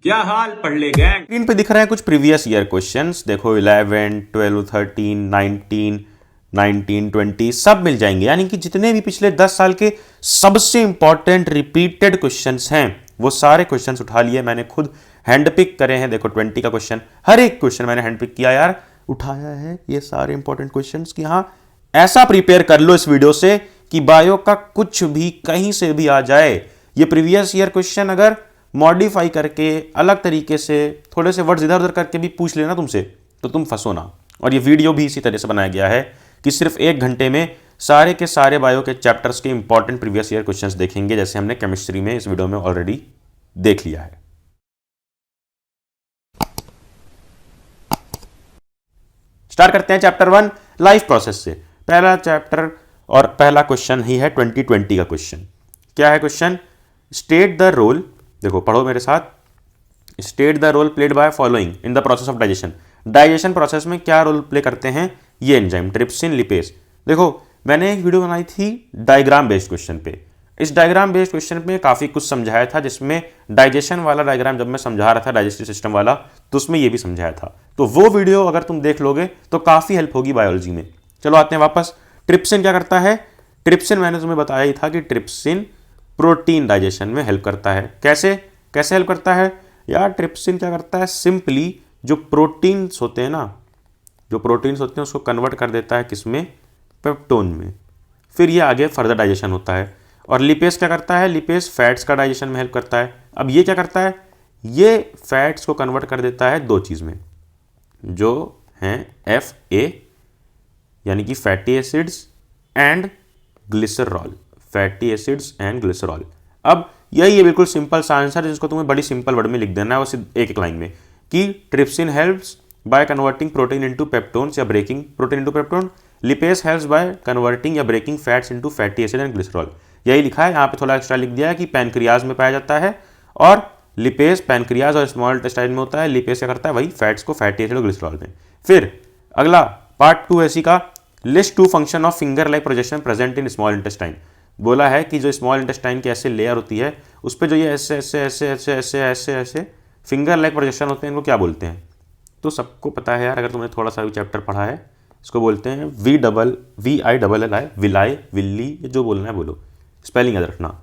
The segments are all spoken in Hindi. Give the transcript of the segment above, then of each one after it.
क्या हाल पढ़ ले गैंग। स्क्रीन पे दिख रहे हैं कुछ प्रीवियस ईयर क्वेश्चंस। देखो 11, 12, 13, 19, 19, 20 सब मिल जाएंगे। यानी कि जितने भी पिछले 10 साल के सबसे इंपॉर्टेंट रिपीटेड क्वेश्चंस हैं वो सारे क्वेश्चंस उठा लिए मैंने, खुद हैंड पिक करे हैं। देखो 20 का क्वेश्चन, हर एक क्वेश्चन मैंने हैंड पिक किया यार, उठाया है ये सारे इंपॉर्टेंट क्वेश्चंस कि हाँ ऐसा प्रिपेयर कर लो इस वीडियो से कि बायो का कुछ भी कहीं से भी आ जाए, ये प्रीवियस ईयर क्वेश्चन अगर मॉडिफाई करके अलग तरीके से थोड़े से वर्ड्स इधर उधर करके भी पूछ लेना तुमसे तो तुम फंसो ना। और ये वीडियो भी इसी तरह से बनाया गया है कि सिर्फ 1 घंटे में सारे के सारे बायो के चैप्टर्स के इंपॉर्टेंट प्रीवियस ईयर क्वेश्चंस देखेंगे, जैसे हमने केमिस्ट्री में इस वीडियो में ऑलरेडी देख लिया है। स्टार्ट करते हैं चैप्टर 1 लाइफ प्रोसेस से। पहला चैप्टर और पहला क्वेश्चन ही है 2020 का क्वेश्चन। क्या है क्वेश्चन? स्टेट द रोल, देखो पढ़ो मेरे साथ, state the role played by following in the process of digestion. Digestion process में क्या रोल प्ले करते हैं ये एंजाइम ट्रिप्सिन लिपेज। देखो मैंने एक वीडियो बनाई थी डायग्राम बेस्ड क्वेश्चन पे। इस डायग्राम बेस्ड क्वेश्चन में काफ़ी कुछ समझाया था, जिसमें डाइजेशन वाला डायग्राम जब मैं समझा रहा था डाइजेस्टिव सिस्टम वाला, तो उसमें ये भी समझाया था। तो वो वीडियो अगर तुम देख लोगे तो काफ़ी हेल्प होगी बायोलॉजी में। चलो आते हैं वापस। ट्रिप्सिन क्या करता है? ट्रिप्सिन मैंने तुम्हें बताया ही था कि ट्रिप्सिन प्रोटीन डाइजेशन में हेल्प करता है। कैसे कैसे हेल्प करता है यार? ट्रिप्सिन क्या करता है? सिंपली जो प्रोटीन्स होते हैं ना, जो प्रोटीन्स होते हैं उसको कन्वर्ट कर देता है किसमें? पेप्टोन में। फिर ये आगे फर्दर डाइजेशन होता है। और लिपेज क्या करता है? लिपेज फैट्स का डाइजेशन में हेल्प करता है। अब ये क्या करता है? ये फैट्स को कन्वर्ट कर देता है 2 चीज़ में, जो हैं FA यानी कि fatty acids and glycerol. Fatty acids and glycerol. अब यही है बिल्कुल सिंपल सा आंसर, जिसको तुम्हें बड़ी सिंपल वर्ड में लिख देना है वो सिर्फ एक लाइन में, कि trypsin helps by converting protein into peptones या breaking protein into peptone. Lipase helps by converting या breaking fats into fatty acid and glycerol. यही लिखा है। यहाँ पे थोड़ा एक्स्ट्रा लिख दिया है कि पैनक्रियाज में पाया जाता है और लिपेज पैनक्रियाज और स्मॉल इंटेस्टाइन में होता है। लिपेज क्या करता है? वही फैट्स को फैटी एसिड और ग्लिसरॉल में। फिर अगला पार्ट 2 ऐसी का, list 2 function of finger like projection present in small intestine. बोला है कि जो स्मॉल इंटेस्टाइन की ऐसे लेयर होती है उस पर जो ये ऐसे ऐसे ऐसे ऐसे ऐसे ऐसे ऐसे फिंगर लाइक प्रोजेक्शन होते हैं, इनको क्या बोलते हैं? तो सबको पता है यार, अगर तुमने थोड़ा सा भी चैप्टर पढ़ा है, इसको बोलते हैं VILLI, विलाई, विल्ली, ये जो बोलना है बोलो, स्पेलिंग याद रखना।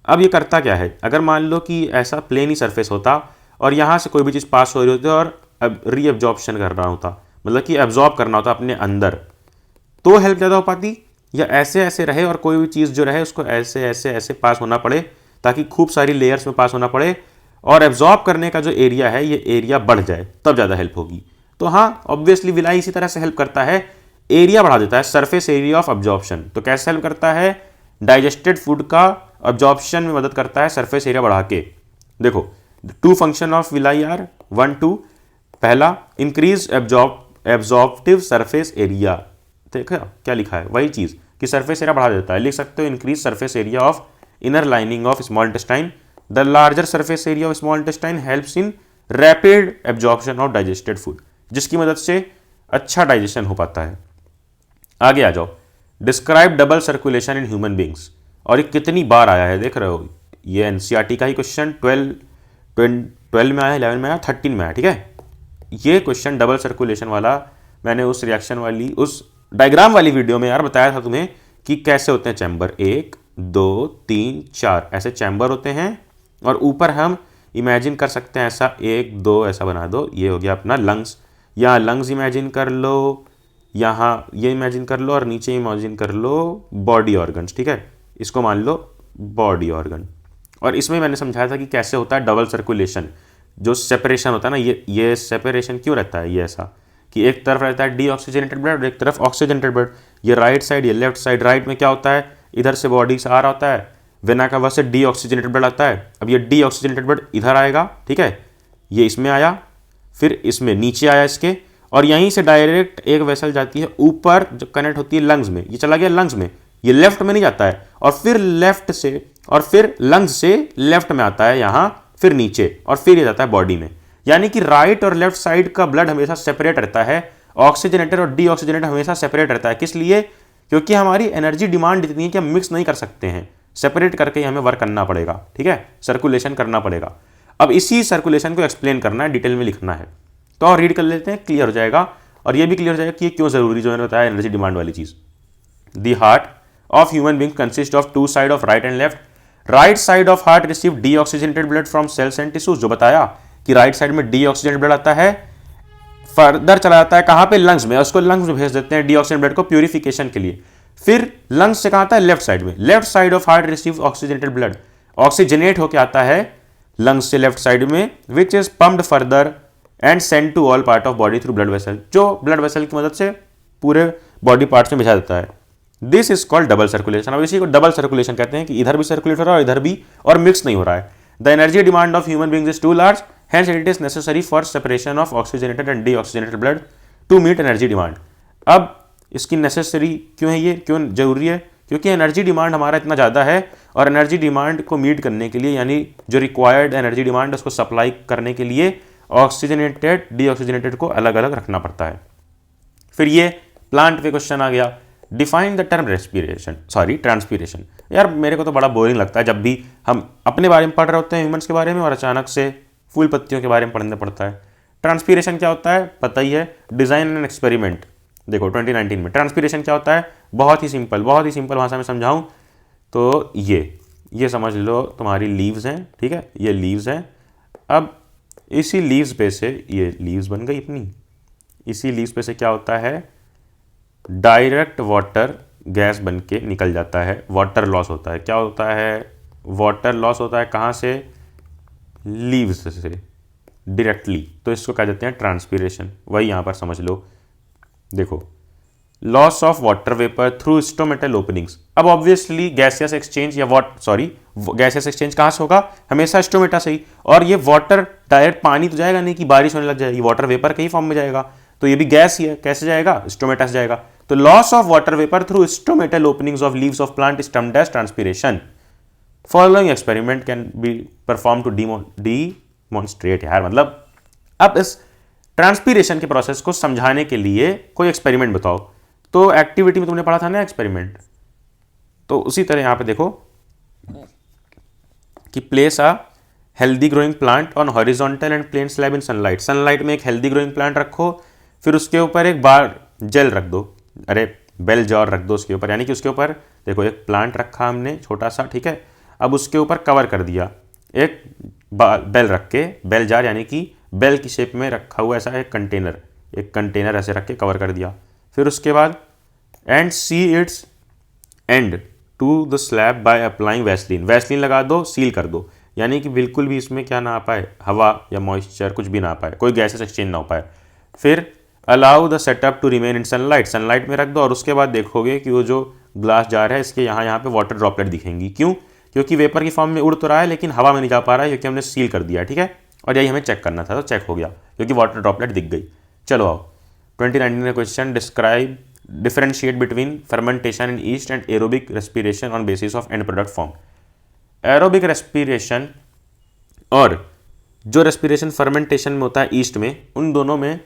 अब ये करता क्या है? अगर मान लो कि ऐसा प्लेन ही सरफेस होता और यहाँ से कोई भी चीज़ पास हो रही होती और अब रीअब्जॉर्प्शन कर रहा होता, मतलब कि एब्जॉर्ब करना होता अपने अंदर, तो हेल्प ज़्यादा हो पाती, या ऐसे ऐसे रहे और कोई भी चीज़ जो रहे उसको ऐसे ऐसे ऐसे पास होना पड़े ताकि खूब सारी लेयर्स में पास होना पड़े और एब्जॉर्ब करने का जो एरिया है ये एरिया बढ़ जाए, तब ज़्यादा हेल्प होगी। तो हाँ ऑब्वियसली विलाई इसी तरह से हेल्प करता है, एरिया बढ़ा देता है, सरफेस एरिया ऑफ एब्जॉर्प्शन। तो कैसे हेल्प करता है? डाइजेस्टेड फूड का एब्जॉर्प्शन में मदद करता है सरफेस एरिया बढ़ा के। देखो 2 फंक्शन ऑफ विलाई आर 1, 2। पहला इंक्रीज एब्जॉर्प्टिव सरफेस एरिया। देखा क्या लिखा है? वही चीज़ कि सरफेस एरिया बढ़ा देता है। लिख सकते हो increase surface area of inner lining of small intestine. The larger surface area of small intestine helps in rapid absorption of digested food, जिसकी मदद से अच्छा डाइजेशन हो पाता है। आगे आ जाओ। Describe double circulation in human beings. और ये कितनी बार आया है देख रहे हो, ये NCERT का ही क्वेश्चन 12 में आया, 11 में आया, 13 में आया। ठीक है, ये क्वेश्चन डबल सर्कुलेशन वाला मैंने उस रिएक्शन वाली उस डायग्राम वाली वीडियो में यार बताया था तुम्हें कि कैसे होते हैं चैम्बर। 1, 2, 3, 4 ऐसे चैम्बर होते हैं और ऊपर हम इमेजिन कर सकते हैं ऐसा 1, 2 ऐसा बना दो। ये हो गया अपना लंग्स, यहाँ लंग्स इमेजिन कर लो, यहाँ ये इमेजिन कर लो और नीचे इमेजिन कर लो बॉडी ऑर्गन्स। ठीक है, इसको मान लो बॉडी ऑर्गन। और इसमें मैंने समझाया था कि कैसे होता है डबल सर्कुलेशन, जो सेपरेशन होता है ना, ये सेपरेशन क्यों रहता है? ये ऐसा कि एक तरफ रहता है डीऑक्सीजनेटेड ब्लड और एक तरफ ऑक्सीजनेटेड ब्लड, ये राइट साइड ये लेफ्ट साइड। राइट में क्या होता है? इधर से बॉडी से आ रहा होता है, वेना का वह से डीऑक्सीजनेटेड ब्लड आता है। अब ये डीऑक्सीजनेटेड ब्लड इधर आएगा, ठीक है, ये इसमें आया, फिर इसमें नीचे आया इसके, और यहीं से डायरेक्ट एक वेसल जाती है ऊपर जो कनेक्ट होती है लंग्स में, ये चला गया लंग्स में, ये लेफ्ट में नहीं जाता है, और फिर लेफ्ट से और फिर लंग्स से लेफ्ट में आता है यहाँ, फिर नीचे, और फिर ये जाता है बॉडी में। यानी कि राइट और लेफ्ट साइड का ब्लड हमेशा सेपरेट रहता है, ऑक्सीजनेटेड और डीऑक्सीजनेटेड हमेशा सेपरेट रहता है। किस लिए? क्योंकि हमारी एनर्जी डिमांड इतनी है कि हम मिक्स नहीं कर सकते हैं, सेपरेट करके ही हमें वर्क करना पड़ेगा। ठीक है, सर्कुलेशन करना पड़ेगा। अब इसी सर्कुलेशन को एक्सप्लेन करना है, डिटेल में लिखना है, तो और रीड कर लेते हैं, क्लियर हो जाएगा। और ये भी क्लियर हो जाएगा कि ये क्यों जरूरी, जो मैंने बताया एनर्जी डिमांड वाली चीज। The heart of human being consist of two side of right and left. Right side of heart receive deoxygenated blood from cells and tissues, जो बताया कि राइट साइड में डीऑक्सीजनेटेड ब्लड आता है, फर्दर चला जाता है कहां पे, लंग्स में, उसको लंग्स में भेज देते हैं डीऑक्सीजन ब्लड को प्यूरिफिकेशन के लिए। फिर लंग्स से कहां आता है, लेफ्ट साइड में। Left side of heart receive oxygenated blood, oxygenate होकर आता है लंग्स से लेफ्ट साइड में, which is pumped further and send to all part of body through blood vessel, जो ब्लड वेसल की मदद से पूरे बॉडी पार्ट्स में भेजा जाता है। This is called double circulation. अब इसी को डबल सर्कुलेशन कहते हैं कि इधर भी सर्कुलेट हो रहा है और इधर भी, और मिक्स नहीं हो रहा है। The energy demand of human beings is too large, hence it is necessary for separation of oxygenated and deoxygenated blood to meet energy demand। अब इसकी नेसेसरी क्यों है, ये क्यों जरूरी है, क्योंकि एनर्जी डिमांड हमारा इतना ज़्यादा है और एनर्जी डिमांड को मीट करने के लिए, यानी जो रिक्वायर्ड एनर्जी डिमांड उसको सप्लाई करने के लिए ऑक्सीजनेटेड डीऑक्सीजनेटेड को अलग अलग रखना पड़ता है। फिर ये प्लांट पे क्वेश्चन आ गया, डिफाइन द टर्म ट्रांसपीरेशन। यार मेरे को तो बड़ा बोरिंग लगता है जब भी हम अपने बारे में पढ़ रहे होते हैं ह्यूमन्स के बारे में और अचानक से फूल पत्तियों के बारे में पढ़ना पड़ता है। ट्रांसपीरेशन क्या होता है पता ही है, डिजाइन एंड एक्सपेरिमेंट। देखो 2019 में ट्रांसपीरेशन क्या होता है, बहुत ही सिंपल भाषा में समझाऊं तो ये समझ लो तुम्हारी लीव्स हैं, ठीक है, ये लीव्स हैं। अब इसी लीव्स पे से, ये लीव्स बन गई अपनी, इसी लीव्स पे से क्या होता है, डायरेक्ट वाटर गैस बन के निकल जाता है, वाटर लॉस होता है। क्या होता है, वाटर लॉस होता है, कहाँ से, लीव्स से डायरेक्टली, तो इसको कह देते हैं ट्रांसपीरेशन। वही यहाँ पर समझ लो, देखो loss of water vapour through stomatal openings. अब ऑब्वियसली गैसियस एक्सचेंज या गैसियस एक्सचेंज कहाँ से होगा, हमेशा स्टोमेटा से ही। और ये वाटर डायरेक्ट पानी तो जाएगा नहीं कि बारिश होने लग जाएगी, वाटर वेपर के ही फॉर्म में जाएगा, तो ये भी गैस ही है, कैसे जाएगा, स्टोमेटा से जाएगा। तो loss of water vapour through stomatal openings of leaves of plant is termed as transpiration. Following experiment can be perform to demonstrate. यार मतलब अब इस ट्रांसपीरेशन के प्रोसेस को समझाने के लिए कोई एक्सपेरिमेंट बताओ। तो एक्टिविटी में तुमने पढ़ा था ना एक्सपेरिमेंट, तो उसी तरह यहां पे देखो कि place a healthy growing plant on horizontal and plain slab in sunlight. Sunlight में एक हेल्दी ग्रोइंग प्लांट रखो, फिर उसके ऊपर एक बार जेल रख दो, बेल जार रख दो उसके ऊपर, यानी कि उसके ऊपर देखो एक प्लांट रखा हमने छोटा सा, ठीक है, अब उसके ऊपर कवर कर दिया एक बेल रख के, बेल जार यानी कि बेल की शेप में रखा हुआ ऐसा एक कंटेनर ऐसे रख के कवर कर दिया। फिर उसके बाद and see its end to the slab by applying Vaseline लगा दो, सील कर दो, यानी कि बिल्कुल भी इसमें क्या ना आ पाए, हवा या मॉइस्चर कुछ भी ना आ पाए, कोई गैसेस एक्सचेंज ना हो पाए। फिर allow the setup to remain in sunlight में रख दो, और उसके बाद देखोगे कि वो जो ग्लास जार है इसके यहाँ पे वाटर ड्रॉपलेट दिखेंगी। क्यों, क्योंकि वेपर की फॉर्म में उड़ तो रहा है लेकिन हवा में नहीं जा पा रहा है, क्योंकि हमने सील कर दिया, ठीक है। और यही हमें चेक करना था, तो चेक हो गया क्योंकि वाटर ड्रॉपलेट दिख गई। चलो आओ 2019 का question, describe differentiate between fermentation in east and aerobic respiration on basis of and product form. Aerobic respiration और जो रेस्पिरेशन फर्मेंटेशन में होता है ईस्ट में, उन दोनों में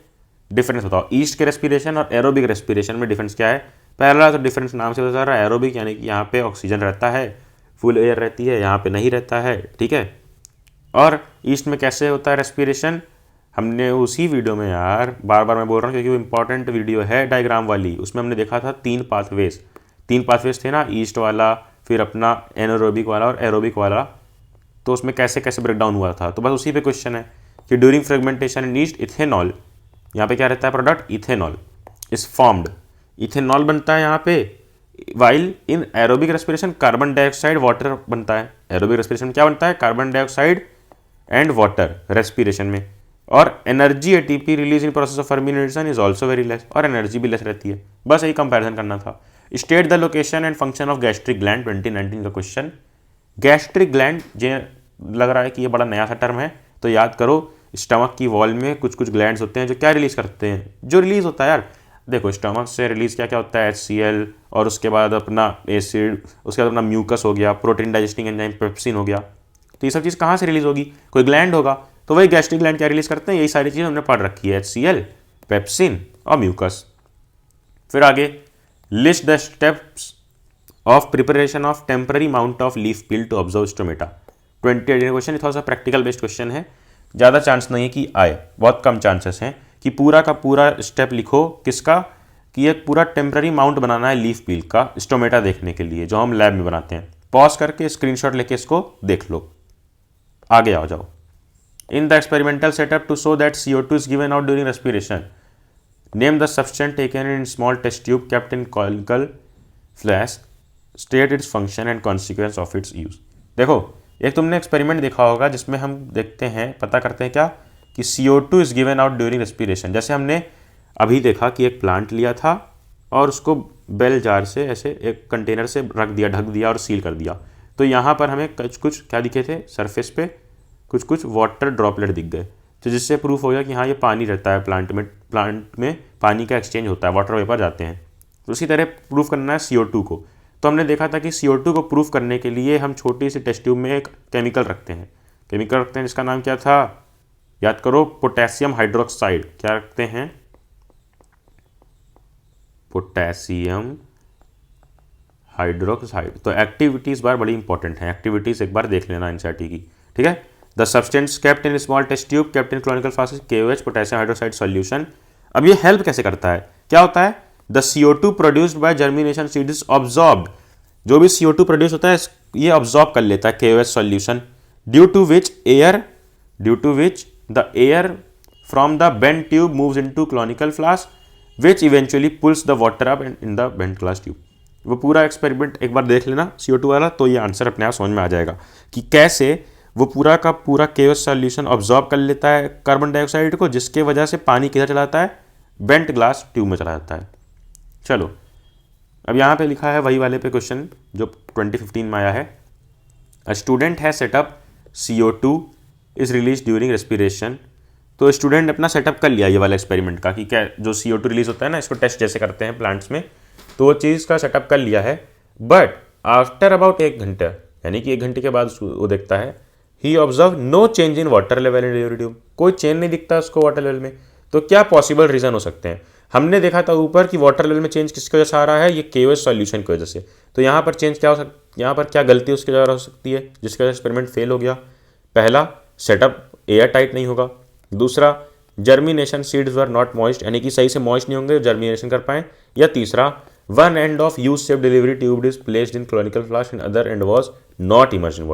डिफरेंस बताओ। ईस्ट के रेस्पिरेशन और एरोबिक रेस्पिरेशन में डिफरेंस क्या है। पहला तो डिफरेंस नाम से बता रहा है, एरोबिक यानी कि यहाँ पे ऑक्सीजन रहता है, फुल एयर रहती है, यहाँ पे नहीं रहता है, ठीक है। और ईस्ट में कैसे होता है रेस्पिरेशन, हमने उसी वीडियो में, यार बार बार मैं बोल रहा हूँ क्योंकि वो इंपॉर्टेंट वीडियो है डायग्राम वाली, उसमें हमने देखा था तीन पाथवेज थे ना, ईस्ट वाला, फिर अपना एनारोबिक वाला और एरोबिक वाला, तो उसमें कैसे कैसे ब्रेकडाउन हुआ था। तो बस उसी पे क्वेश्चन है कि ड्यूरिंग फ्रेगमेंटेशन इन ईस्ट इथेनॉल, यहाँ पे क्या रहता है product, ethanol is formed, ethanol बनता है यहाँ पे। While in aerobic respiration carbon dioxide water बनता है। एरोबिक रेस्पिरेशन में क्या बनता है, carbon dioxide and water respiration में। और energy ATP release in process of fermentation is also very less, और एनर्जी भी लेस रहती है। बस यही कंपैरिजन करना था। State the location and function of gastric gland 2019 का क्वेश्चन। गैस्ट्रिक ग्लैंड जे लग रहा है कि ये बड़ा नया सा टर्म है, तो याद करो स्टमक की वॉल में कुछ कुछ ग्लैंड्स होते हैं जो क्या रिलीज करते हैं, जो रिलीज होता है यार देखो स्टमक से रिलीज क्या क्या होता है, HCl, और उसके बाद अपना एसिड, उसके बाद अपना म्यूकस हो गया, प्रोटीन डाइजेस्टिंग एंजाइम पेप्सिन हो गया। तो ये सब चीज़ कहाँ से रिलीज होगी, कोई ग्लैंड होगा, तो वही गैस्ट्रिक ग्लैंड क्या रिलीज करते हैं, यही सारी चीज़ें हमने पढ़ रखी है, HCl, पेप्सिन और म्यूकस। फिर आगे list the steps of preparation of temporary mount of leaf peel to observe stomata. 2018 question थोड़ा सा प्रैक्टिकल बेस्ड क्वेश्चन है, ज़्यादा चांस नहीं है कि आए, बहुत कम चांसेस हैं कि पूरा का पूरा स्टेप लिखो किसका, कि एक पूरा टेम्पररी माउंट बनाना है लीफ पील का स्टोमेटा देखने के लिए, जो हम लैब में बनाते हैं। पॉज करके स्क्रीनशॉट लेके इसको देख लो, आगे आ जाओ। In the experimental setup to show that CO2 is given out during respiration, name the substance taken in small test tube kept in conical flask, state its function and consequence of its use. देखो, एक तुमने एक्सपेरिमेंट देखा होगा जिसमें हम देखते हैं, पता करते हैं क्या, कि CO2 is given out during respiration. जैसे हमने अभी देखा कि एक प्लांट लिया था और उसको बेल जार से ऐसे एक कंटेनर से रख दिया, ढक दिया और सील कर दिया, तो यहाँ पर हमें कुछ क्या दिखे थे, सरफेस पे कुछ वाटर ड्रॉपलेट दिख गए, तो जिससे प्रूफ हो गया कि हाँ ये पानी रहता है प्लांट में पानी का एक्सचेंज होता है, वाटर वेपर जाते हैं। तो उसी तरह प्रूफ करना है CO2 को। तो हमने देखा था कि CO2 को प्रूफ करने के लिए हम छोटी सी टेस्ट ट्यूब में एक केमिकल रखते हैं जिसका नाम क्या था, याद करो, पोटेशियम हाइड्रोक्साइड। क्या रखते हैं, पोटेशियम हाइड्रोक्साइड। तो एक्टिविटी इस बार बड़ी इंपॉर्टेंट है, एक्टिविटीज एक बार देख लेना एनसीईआरटी की, ठीक है। The substance kept in small test tube kept in conical flask KOH potassium hydroxide solution. अब ये हेल्प कैसे करता है, क्या होता है, the CO2 produced by germination seed is absorbed, जो भी CO2 प्रोड्यूस होता है ये ऑब्जॉर्ब कर लेता है KOH solution, due to which the air from the bent tube moves into conical flask which eventually pulls the water up in the bent glass tube. वो पूरा एक्सपेरिमेंट एक बार देख लेना CO2 वाला, तो ये आंसर अपने आप समझ में आ जाएगा कि कैसे वो पूरा का पूरा KOH सॉल्यूशन ऑब्जॉर्ब कर लेता है कार्बन डाइऑक्साइड को, जिसके वजह से पानी किधर चला जाता है, बेंट ग्लास ट्यूब में चला जाता है। चलो, अब यहाँ पे लिखा है वही वाले पे क्वेश्चन जो 2015 में आया है। अ स्टूडेंट है setup CO2 is release during respiration. तो स्टूडेंट अपना सेटअप कर लिया ये वाला एक्सपेरिमेंट का, कि क्या जो CO2 रिलीज होता है ना, इसको टेस्ट जैसे करते हैं प्लांट्स में, तो वो चीज़ का सेटअप कर लिया है। बट आफ्टर अबाउट 1 घंटे, यानी कि 1 घंटे के बाद वो देखता है, he observe no change in water level in tube, कोई चेंज नहीं दिखता उसको वाटर लेवल में। तो क्या पॉसिबल रीज़न हो सकते हैं, हमने देखा था ऊपर कि वाटर लेवल में चेंज किसकी वजह से आ रहा है, ये KOH सॉल्यूशन की वजह से। तो यहाँ पर चेंज क्या हो सकता, यहाँ पर क्या गलती उसकी वजह हो सकती है जिसकी वजह से एक्सपेरिमेंट फेल हो गया। पहला, सेटअप एयर टाइट नहीं होगा। दूसरा, germination seeds were not moist, यानी कि सही से मॉइस्ट नहीं होंगे जर्मिनेशन कर पाए। या तीसरा, one end of use safe delivery tube is placed in conical flask and other end was not immersed in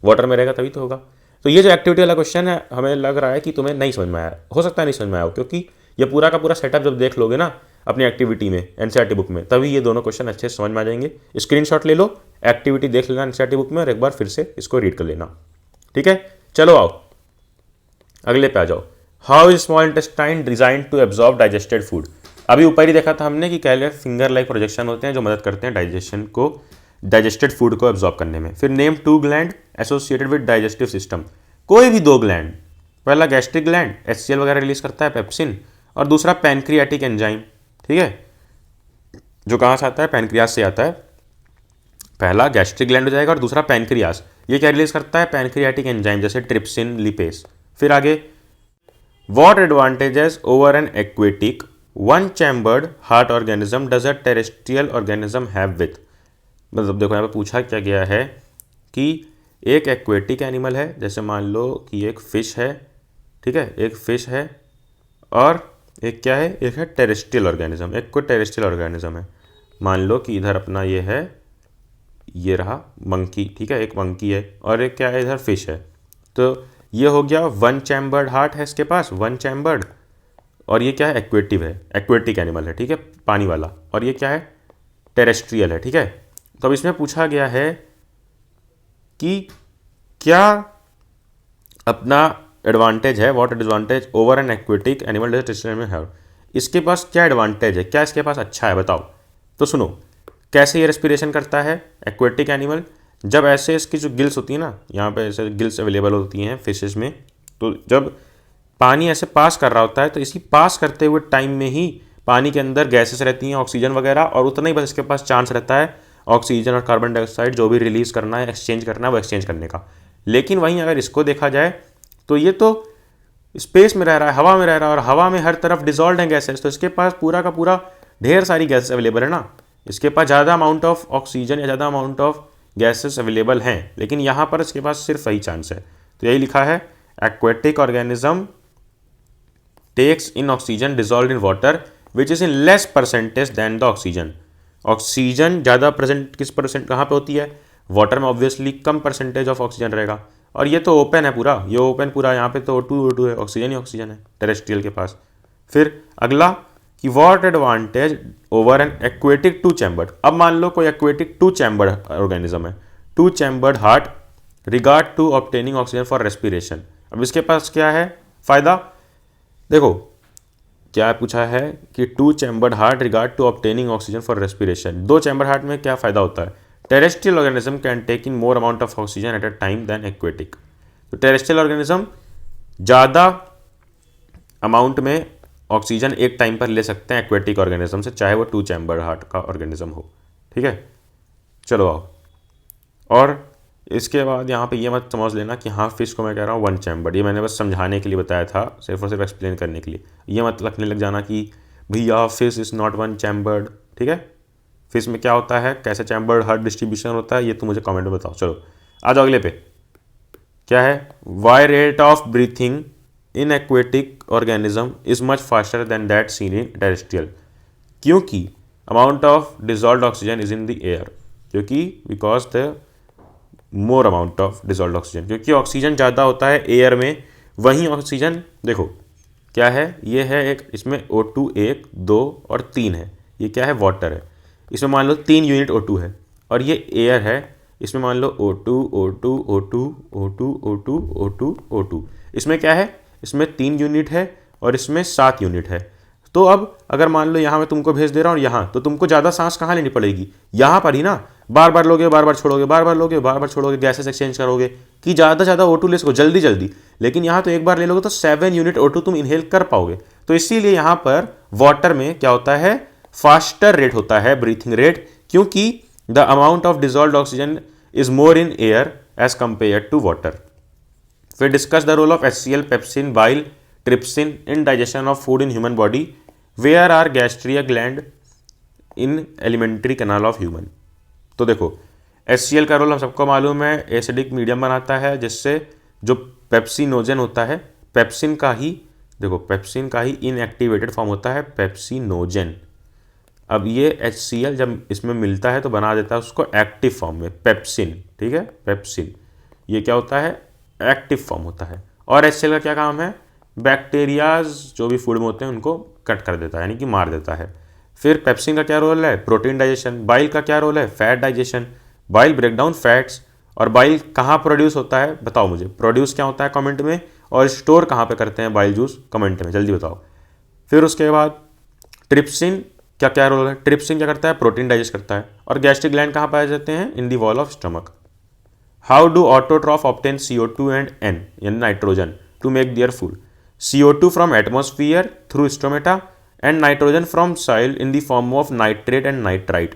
water में रहेगा तभी तो होगा। तो ये जो एक्टिविटी वाला क्वेश्चन है, हमें लग रहा है कि तुम्हें नहीं समझ में आया, हो सकता है नहीं समझ में आया हो, क्योंकि ये पूरा का पूरा सेटअप जब देख लोगे ना अपनी एक्टिविटी में एनसीईआरटी बुक में, तभी ये दोनों क्वेश्चन अच्छे से समझ में आ जाएंगे। स्क्रीनशॉट ले लो, एक्टिविटी देख लेना एनसीईआरटी बुक में और एक बार फिर से इसको रीड कर लेना, ठीक है। चलो आओ अगले पे आ जाओ। How is small intestine design to absorb digested food. अभी ऊपर ही देखा था हमने कि कैले फिंगर लाइक प्रोजेक्शन होते हैं जो मदद करते हैं डाइजेशन को, डाइजेस्टेड फूड को एब्जॉर्ब करने में। फिर name 2 gland associated with digestive system, कोई भी 2 ग्लैंड, पहला गैस्ट्रिक ग्लैंड HCl वगैरह रिलीज करता है पेप्सिन, और दूसरा पैनक्रियाटिक एंजाइम, ठीक है, जो कहाँ से आता है, पैनक्रियास से आता है। पहला गैस्ट्रिक ग्लैंड हो जाएगा और दूसरा पैनक्रियास, ये क्या रिलीज करता है, पैनक्रियाटिक एंजाइम जैसे ट्रिप्सिन, लिपेस। फिर आगे, what advantages over an aquatic one chambered heart organism does a terrestrial organism have with. मतलब देखो यहाँ पे पूछा क्या गया है कि एक एक्वेटिक एनिमल है, जैसे मान लो कि एक फिश है, ठीक है, एक फिश है, और एक क्या है, एक है टेरेस्ट्रियल ऑर्गेनिज्म, एक कोई टेरेस्ट्रियल ऑर्गेनिज्म है। मान लो कि इधर अपना ये है, ये रहा मंकी, ठीक है, एक मंकी है, और एक क्या है, इधर फिश है। तो ये हो गया 1 चैम्बर्ड हार्ट है इसके पास, 1 चैम्बर्ड, और ये क्या है, एक्वेटिव है, एक्वेटिक एनिमल है, ठीक है, पानी वाला, और ये क्या है, टेरेस्ट्रियल है, ठीक है। तो अब इसमें पूछा गया है कि क्या अपना एडवांटेज है, what advantage over an aquatic animal does terrestrial में हैव, इसके पास क्या एडवांटेज है, क्या इसके पास अच्छा है, बताओ। तो सुनो कैसे ये रेस्पिरेशन करता है एक्वेटिक एनिमल, जब ऐसे इसकी जो गिल्स होती है ना, यहाँ पे ऐसे गिल्स अवेलेबल होती हैं फिशेस में, तो जब पानी ऐसे पास कर रहा होता है तो इसी पास करते हुए टाइम में ही पानी के अंदर गैसेस रहती हैं, ऑक्सीजन वगैरह, और उतना ही बस इसके पास चांस रहता है ऑक्सीजन और कार्बन डाइऑक्साइड जो भी रिलीज़ करना है, एक्सचेंज करना है, वो एक्सचेंज करने का। लेकिन वहीं अगर इसको देखा जाए तो ये तो स्पेस में रह रहा है, हवा में रह रहा है, और हवा में हर तरफ डिजॉल्व है गैसेस, तो इसके पास पूरा का पूरा ढेर सारी गैसेस अवेलेबल है ना, इसके पास ज़्यादा अमाउंट ऑफ ऑक्सीजन या ज़्यादा अमाउंट ऑफ गैसेस अवेलेबल हैं, लेकिन यहाँ पर इसके पास सिर्फ सही चांस है। तो यही लिखा है, aquatic organism takes in oxygen dissolve in water which is in less percentage than the oxygen. Oxygen ज़्यादा प्रेजेंट किस परसेंट कहाँ पे होती है? वाटर में ऑब्वियसली कम परसेंटेज ऑफ ऑक्सीजन रहेगा। और ये तो ओपन है पूरा, ये ओपन पूरा, यहाँ पे तो O2 है, ऑक्सीजन ही ऑक्सीजन है टेरेस्ट्रियल के पास। फिर अगला कि what advantage over an aquatic two chambered. अब मान लो कोई एक्वेटिक टू चैम्बर्ड ऑर्गेनिज्म है, two chambered heart regard to obtaining oxygen for respiration. अब इसके पास क्या है फ़ायदा? देखो क्या पूछा है कि two chambered heart regard to obtaining oxygen for respiration. दो चैम्बर हार्ट में क्या फ़ायदा होता है? Terrestrial organism can take in more amount of oxygen at a time than aquatic. तो टेरेस्ट्रियल ऑर्गेनिज्म ज़्यादा अमाउंट में ऑक्सीजन एक टाइम पर ले सकते हैं एक्वेटिक ऑर्गेनिज्म से, चाहे वो टू चैम्बर हार्ट का ऑर्गेनिज्म हो। ठीक है, चलो आओ। और इसके बाद यहाँ पे ये मत समझ लेना कि हाँ फिश को मैं कह रहा हूँ वन चैम्बर्ड, ये मैंने बस समझाने के लिए बताया था, सिर्फ और सिर्फ एक्सप्लेन करने के लिए। ये मत रखने लग जाना कि भैया fish is not one chambered. ठीक है, फिश में क्या होता है, कैसे चैम्बर्ड हर डिस्ट्रीब्यूशन होता है, ये तुम मुझे कमेंट में बताओ। चलो आ जाओ अगले पे। क्या है? Why rate of breathing in aquatic organism is much faster than that seen in terrestrial. क्योंकि amount of dissolve oxygen is in the air, क्योंकि because the more amount of dissolve oxygen, क्योंकि ऑक्सीजन ज़्यादा होता है एयर में। वहीं ऑक्सीजन देखो क्या है, ये है एक, इसमें O2 1 2 और 3 है। ये क्या है? वाटर है। इसमें मान लो 3 यूनिट O2 है, और ये एयर है, इसमें मान लो O2 O2 O2 O2 O2 O2 O2। इसमें क्या है? इसमें 3 यूनिट है और इसमें 7 यूनिट है। तो अब अगर मान लो यहाँ मैं तुमको भेज दे रहा हूँ यहाँ, तो तुमको ज़्यादा सांस कहाँ लेनी पड़ेगी? यहाँ पर ही ना, बार बार लोगे बार बार छोड़ोगे, बार बार लोगे बार बार छोड़ोगे, गैसेस एक्सचेंज करोगे कि ज़्यादा ज़्यादा O2 ले सको जल्दी जल्दी। लेकिन यहाँ तो एक बार ले लोगे तो 7 यूनिट O2 तुम इनहेल कर पाओगे। तो इसीलिए यहाँ पर वाटर में क्या होता है? फास्टर रेट होता है ब्रीथिंग रेट, क्योंकि the amount of dissolve oxygen is more in air as compare to water. फिर discuss the role of HCl, pepsin, bile, trypsin in digestion of food in human body. Where are gastric gland in alimentary canal of human. तो देखो HCl का रोल हम सबको मालूम है, एसिडिक मीडियम बनाता है, जिससे जो पेप्सिनोजन होता है, पेप्सिन का ही देखो पेप्सिन का ही इनएक्टिवेटेड फॉर्म होता है पेप्सिनोजन। अब ये HCl जब इसमें मिलता है तो बना देता है उसको एक्टिव फॉर्म में पेप्सिन। ठीक है, पेप्सिन ये क्या होता है? एक्टिव फॉर्म होता है। और HCl का क्या काम है? बैक्टीरियाज जो भी फूड में होते हैं उनको कट कर देता है, यानी कि मार देता है। फिर पेप्सिन का क्या रोल है? Protein digestion. बाइल का क्या रोल है? Fat digestion. Bile break down fats. और बाइल कहाँ प्रोड्यूस होता है बताओ मुझे, प्रोड्यूस क्या होता है कमेंट में, और स्टोर कहाँ पे करते हैं बाइल जूस कमेंट में जल्दी बताओ। फिर उसके बाद ट्रिप्सिन क्या क्या रोल है? ट्रिप्सिन क्या करता है? प्रोटीन डाइजेस्ट करता है। और गैस्ट्रिक ग्लैंड कहाँ पाए जाते हैं? In the wall of stomach. How do autotroph obtain CO2 and N यानी nitrogen to make their food? CO2 from atmosphere through stomata and nitrogen from soil in the form of nitrate and nitrite.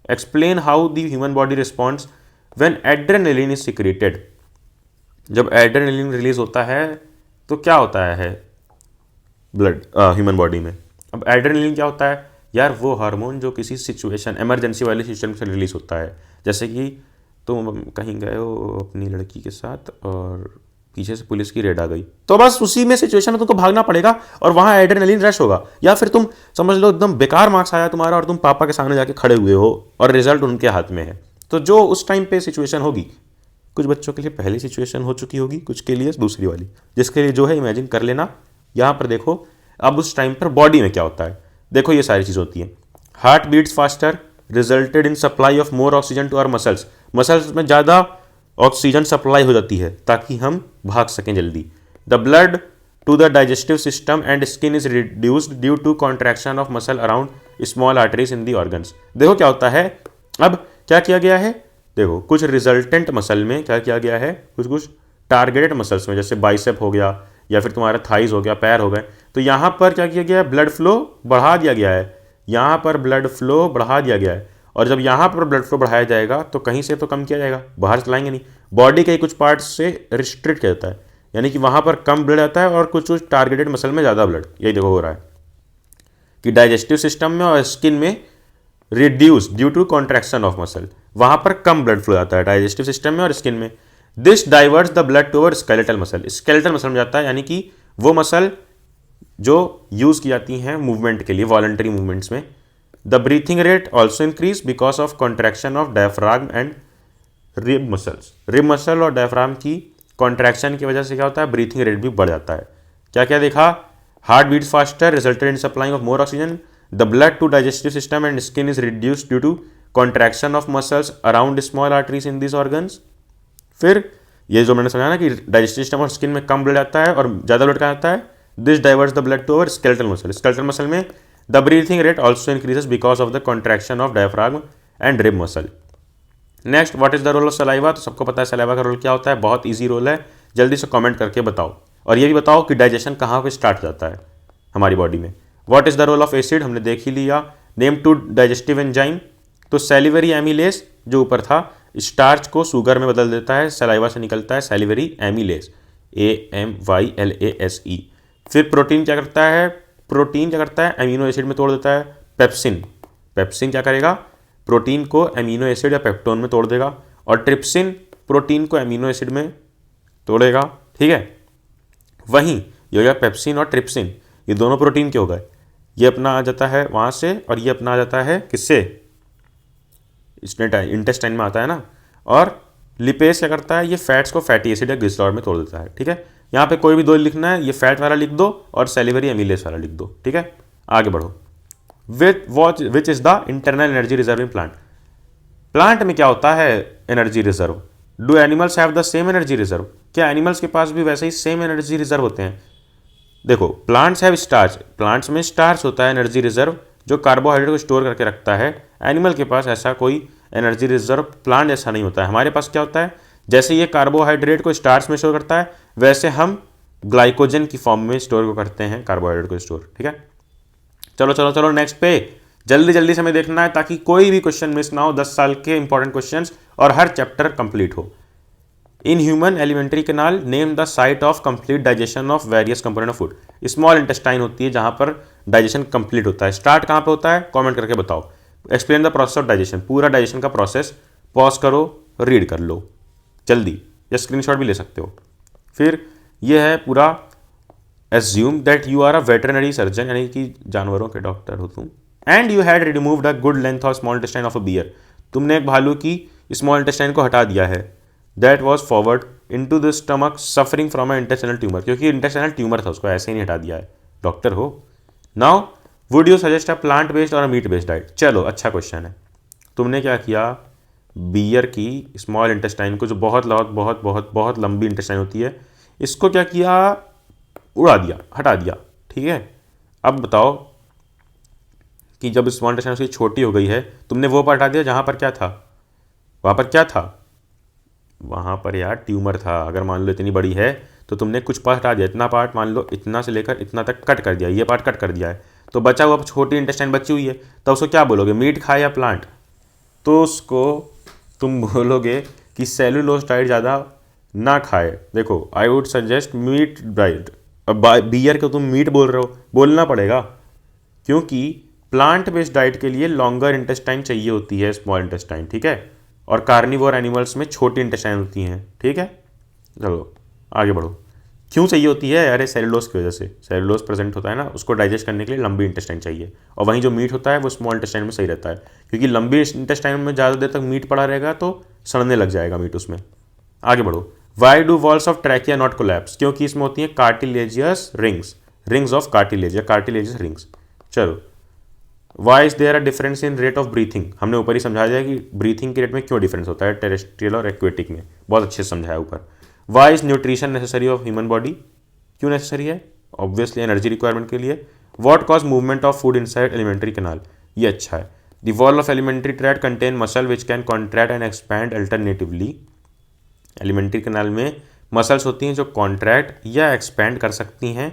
Explain how the human body responds when adrenaline is secreted. जब एड्रेनलिन रिलीज होता है तो क्या होता है ब्लड ह्यूमन बॉडी में? अब एड्रेनलिन क्या होता है यार? वो हार्मोन जो किसी सिचुएशन इमरजेंसी वाली सिचुएशन से रिलीज होता है। जैसे कि तुम कहीं गए हो अपनी लड़की के साथ और पीछे से पुलिस की रेड आ गई, तो बस उसी में सिचुएशन में तुमको भागना पड़ेगा और वहाँ एड्रेनलिन रश होगा। या फिर तुम समझ लो एकदम बेकार मार्क्स आया तुम्हारा और तुम पापा के सामने जाके खड़े हुए हो और रिजल्ट उनके हाथ में है, तो जो उस टाइम पे सिचुएशन होगी, कुछ बच्चों के लिए पहली सिचुएशन हो चुकी होगी, कुछ के लिए दूसरी वाली, जिसके लिए जो है इमेजिन कर लेना। यहाँ पर देखो अब उस टाइम पर बॉडी में क्या होता है, देखो ये सारी चीज़ होती हैं। Heart beats faster resulted in supply of more oxygen to our muscles. Muscles में ज़्यादा ऑक्सीजन सप्लाई हो जाती है ताकि हम भाग सकें जल्दी। The blood to the digestive system and skin is reduced due to contraction of muscle around small arteries in the organs. देखो क्या होता है, अब क्या किया गया है, देखो कुछ रिजल्टेंट मसल में क्या किया गया है, कुछ टारगेटेड मसल्स में, जैसे बाइसेप हो गया या फिर तुम्हारा थाइज हो गया, पैर हो गए, तो यहाँ पर क्या किया गया है, ब्लड फ्लो बढ़ा दिया गया है। यहाँ पर ब्लड फ्लो बढ़ा दिया गया है, और जब यहाँ पर ब्लड फ्लो बढ़ाया जाएगा तो कहीं से तो कम किया जाएगा, बाहर चलाएंगे नहीं, बॉडी के कुछ पार्ट्स से रिस्ट्रिक्ट किया जाता है, यानी कि वहाँ पर कम ब्लड आता है और कुछ टारगेटेड मसल में ज़्यादा ब्लड। यही देखो हो रहा है कि डाइजेस्टिव सिस्टम में और स्किन में reduce due to contraction of muscle, वहां पर कम ब्लड फ्लो आता है डाइजेस्टिव सिस्टम में और स्किन में। This diverts the blood toward skeletal muscle, skeletal muscle में जाता है, यानी कि वो मसल जो यूज की जाती हैं मूवमेंट के लिए, वॉलंटरी मूवमेंट्स में। The breathing rate also increase because of contraction of diaphragm and rib muscles, rib muscle और डायफ्राम की कॉन्ट्रैक्शन की वजह से क्या होता है, ब्रीथिंग रेट भी बढ़ जाता है। क्या क्या देखा, heart beat faster resulted in supplying of more oxygen, the blood to digestive system and skin is reduced due to contraction of muscles around small arteries in this organs. फिर ये जो मैंने समझा ना कि डाइजेस्टिव सिस्टम और स्किन में कम ब्लड आता है और ज़्यादा ब्लड कहाँ आता है, this diverts the blood to over skeletal muscle, skeletal muscle में the breathing rate also increases because of the contraction of diaphragm and rib muscle. Next, what is the role of saliva, तो सबको पता है सलाइवा का रोल क्या होता है, बहुत ईजी रोल है, जल्दी से कमेंट करके बताओ। और ये भी बताओ कि डाइजेशन कहाँ पे स्टार्ट हो जाता है हमारी बॉडी में। What is the role of acid, हमने देख ही लिया। नेम टू डाइजेस्टिव एंजाइम, तो सैलिवरी एमिलेस जो ऊपर था, स्टार्च को शुगर में बदल देता है, सलाइवा से निकलता है सैलिवरी एमिलेस, AMYLASE। फिर प्रोटीन क्या करता है, प्रोटीन क्या करता है, अमीनो एसिड में तोड़ देता है, पेप्सिन, पेप्सिन क्या करेगा, प्रोटीन को अमीनो एसिड या पेप्टोन में तोड़ देगा, और ट्रिप्सिन प्रोटीन को अमीनो एसिड में तोड़ेगा, ठीक है। वहीं ये हो गया पेप्सिन और ट्रिप्सिन, ये दोनों प्रोटीन के हो गए, ये अपना आ जाता है वहाँ से और ये अपना आ जाता है किससे, इंटेस्टाइन में आता है ना। और लिपेज क्या करता है, ये फैट्स को फैटी एसिड या ग्लिसरॉल में तोड़ देता है, ठीक है। यहाँ पे कोई भी दो लिखना है, ये फैट वाला लिख दो और सैलिवरी एमिलेस वाला लिख दो, ठीक है। आगे बढ़ो। Which is the internal energy reserve in plant, plant में क्या होता है energy reserve. Do animals have the same energy reserve, क्या एनिमल्स के पास भी वैसे ही सेम एनर्जी रिजर्व होते हैं। देखो, प्लांट्स हैव स्टार्च, प्लांट्स में स्टार्च होता है एनर्जी रिजर्व जो कार्बोहाइड्रेट को स्टोर करके रखता है। एनिमल के पास ऐसा कोई एनर्जी रिजर्व प्लांट जैसा नहीं होता है। हमारे पास क्या होता है, जैसे ये कार्बोहाइड्रेट को स्टार्च में स्टोर करता है, वैसे हम ग्लाइकोजन की फॉर्म में स्टोर करते हैं कार्बोहाइड्रेट को स्टोर, ठीक है। चलो चलो चलो नेक्स्ट पे, जल्दी जल्दी से हमें देखना है ताकि कोई भी क्वेश्चन मिस ना हो, 10 साल के इंपॉर्टेंट क्वेश्चंस और हर चैप्टर कंप्लीट हो। In human alimentary canal name the site of complete digestion of various component of food, small intestine होती है जहां पर डाइजेशन कंप्लीट होता है। स्टार्ट कहां पे होता है, कमेंट करके बताओ। Explain the process of digestion, पूरा डाइजेशन का प्रोसेस पॉज करो, रीड कर लो जल्दी, या स्क्रीनशॉट भी ले सकते हो। फिर यह है पूरा, assume that you are a veterinary surgeon, यानी कि जानवरों के डॉक्टर हो तुम, and you had removed a good length of small intestine of a bear, तुमने एक भालू की स्मॉल इंटेस्टाइन को हटा दिया है। That was forward into the stomach suffering from a intestinal tumour, क्योंकि इंटेस्टाइनल ट्यूमर था, उसको ऐसे ही नहीं हटा दिया है, डॉक्टर हो। Now would you suggest a plant based और अ मीट बेस्ड डाइट, चलो अच्छा क्वेश्चन है। तुमने क्या किया, बियर की स्मॉल इंटेस्टाइन को, जो बहुत बहुत बहुत बहुत लंबी इंटेस्टाइन होती है, इसको क्या किया, उड़ा दिया, हटा दिया, ठीक है। अब बताओ कि जब स्मॉल इंटेस्टाइन उसकी छोटी हो गई है, तुमने वो पार्ट हटा दिया जहाँ पर क्या था, वहाँ पर क्या था, वहाँ पर यार ट्यूमर था। अगर मान लो इतनी बड़ी है तो तुमने कुछ पार्ट हटा दिया, इतना पार्ट मान लो इतना से लेकर इतना तक कट कर दिया, ये पार्ट कट कर दिया है, तो बचा हुआ छोटी इंटेस्टाइन बची हुई है, तो उसको क्या बोलोगे, मीट खाए या प्लांट, तो उसको तुम बोलोगे कि सेलुलोज डाइट ज़्यादा ना खाए। देखो, I would suggest meat diet. अब बियर को तुम मीट बोल रहे हो, बोलना पड़ेगा, क्योंकि प्लांट बेस्ड डाइट के लिए लॉन्गर इंटेस्टाइन चाहिए होती है, स्मॉल इंटेस्टाइन, ठीक है, और कार्निवोर एनिमल्स में छोटी इंटेस्टाइन होती हैं, ठीक है। चलो आगे बढ़ो। क्यों चाहिए होती है, अरे सेलुलोज की वजह से, सेलुलोज प्रेजेंट होता है ना, उसको डाइजेस्ट करने के लिए लंबी इंटेस्टाइन चाहिए, और वहीं जो मीट होता है वो स्मॉल इंटेस्टाइन में सही रहता है, क्योंकि लंबी इंटेस्टाइन में ज़्यादा देर तक मीट पड़ा रहेगा तो सड़ने लग जाएगा मीट उसमें। आगे बढ़ो। Why do walls of trachea not collapse, क्योंकि इसमें होती है cartilaginous rings, rings of cartilage या कार्टिलेजियस रिंग्स। चलो, why is there a difference in rate of breathing, हमने ऊपर ही समझा दिया कि ब्रीथिंग के रेट में क्यों डिफरेंस होता है टेरेस्ट्रियल और एक्वेटिक में, बहुत अच्छे से समझाया ऊपर। Why is nutrition necessary of human body, क्यों नेसेसरी है, ऑब्वियसली एनर्जी रिक्वायरमेंट के लिए। What cause movement of food inside alimentary canal, ये अच्छा है। The wall of alimentary tract contain muscle which can contract and expand alternatively, alimentary canal में मसल्स होती हैं जो कॉन्ट्रैक्ट या एक्सपैंड कर सकती हैं।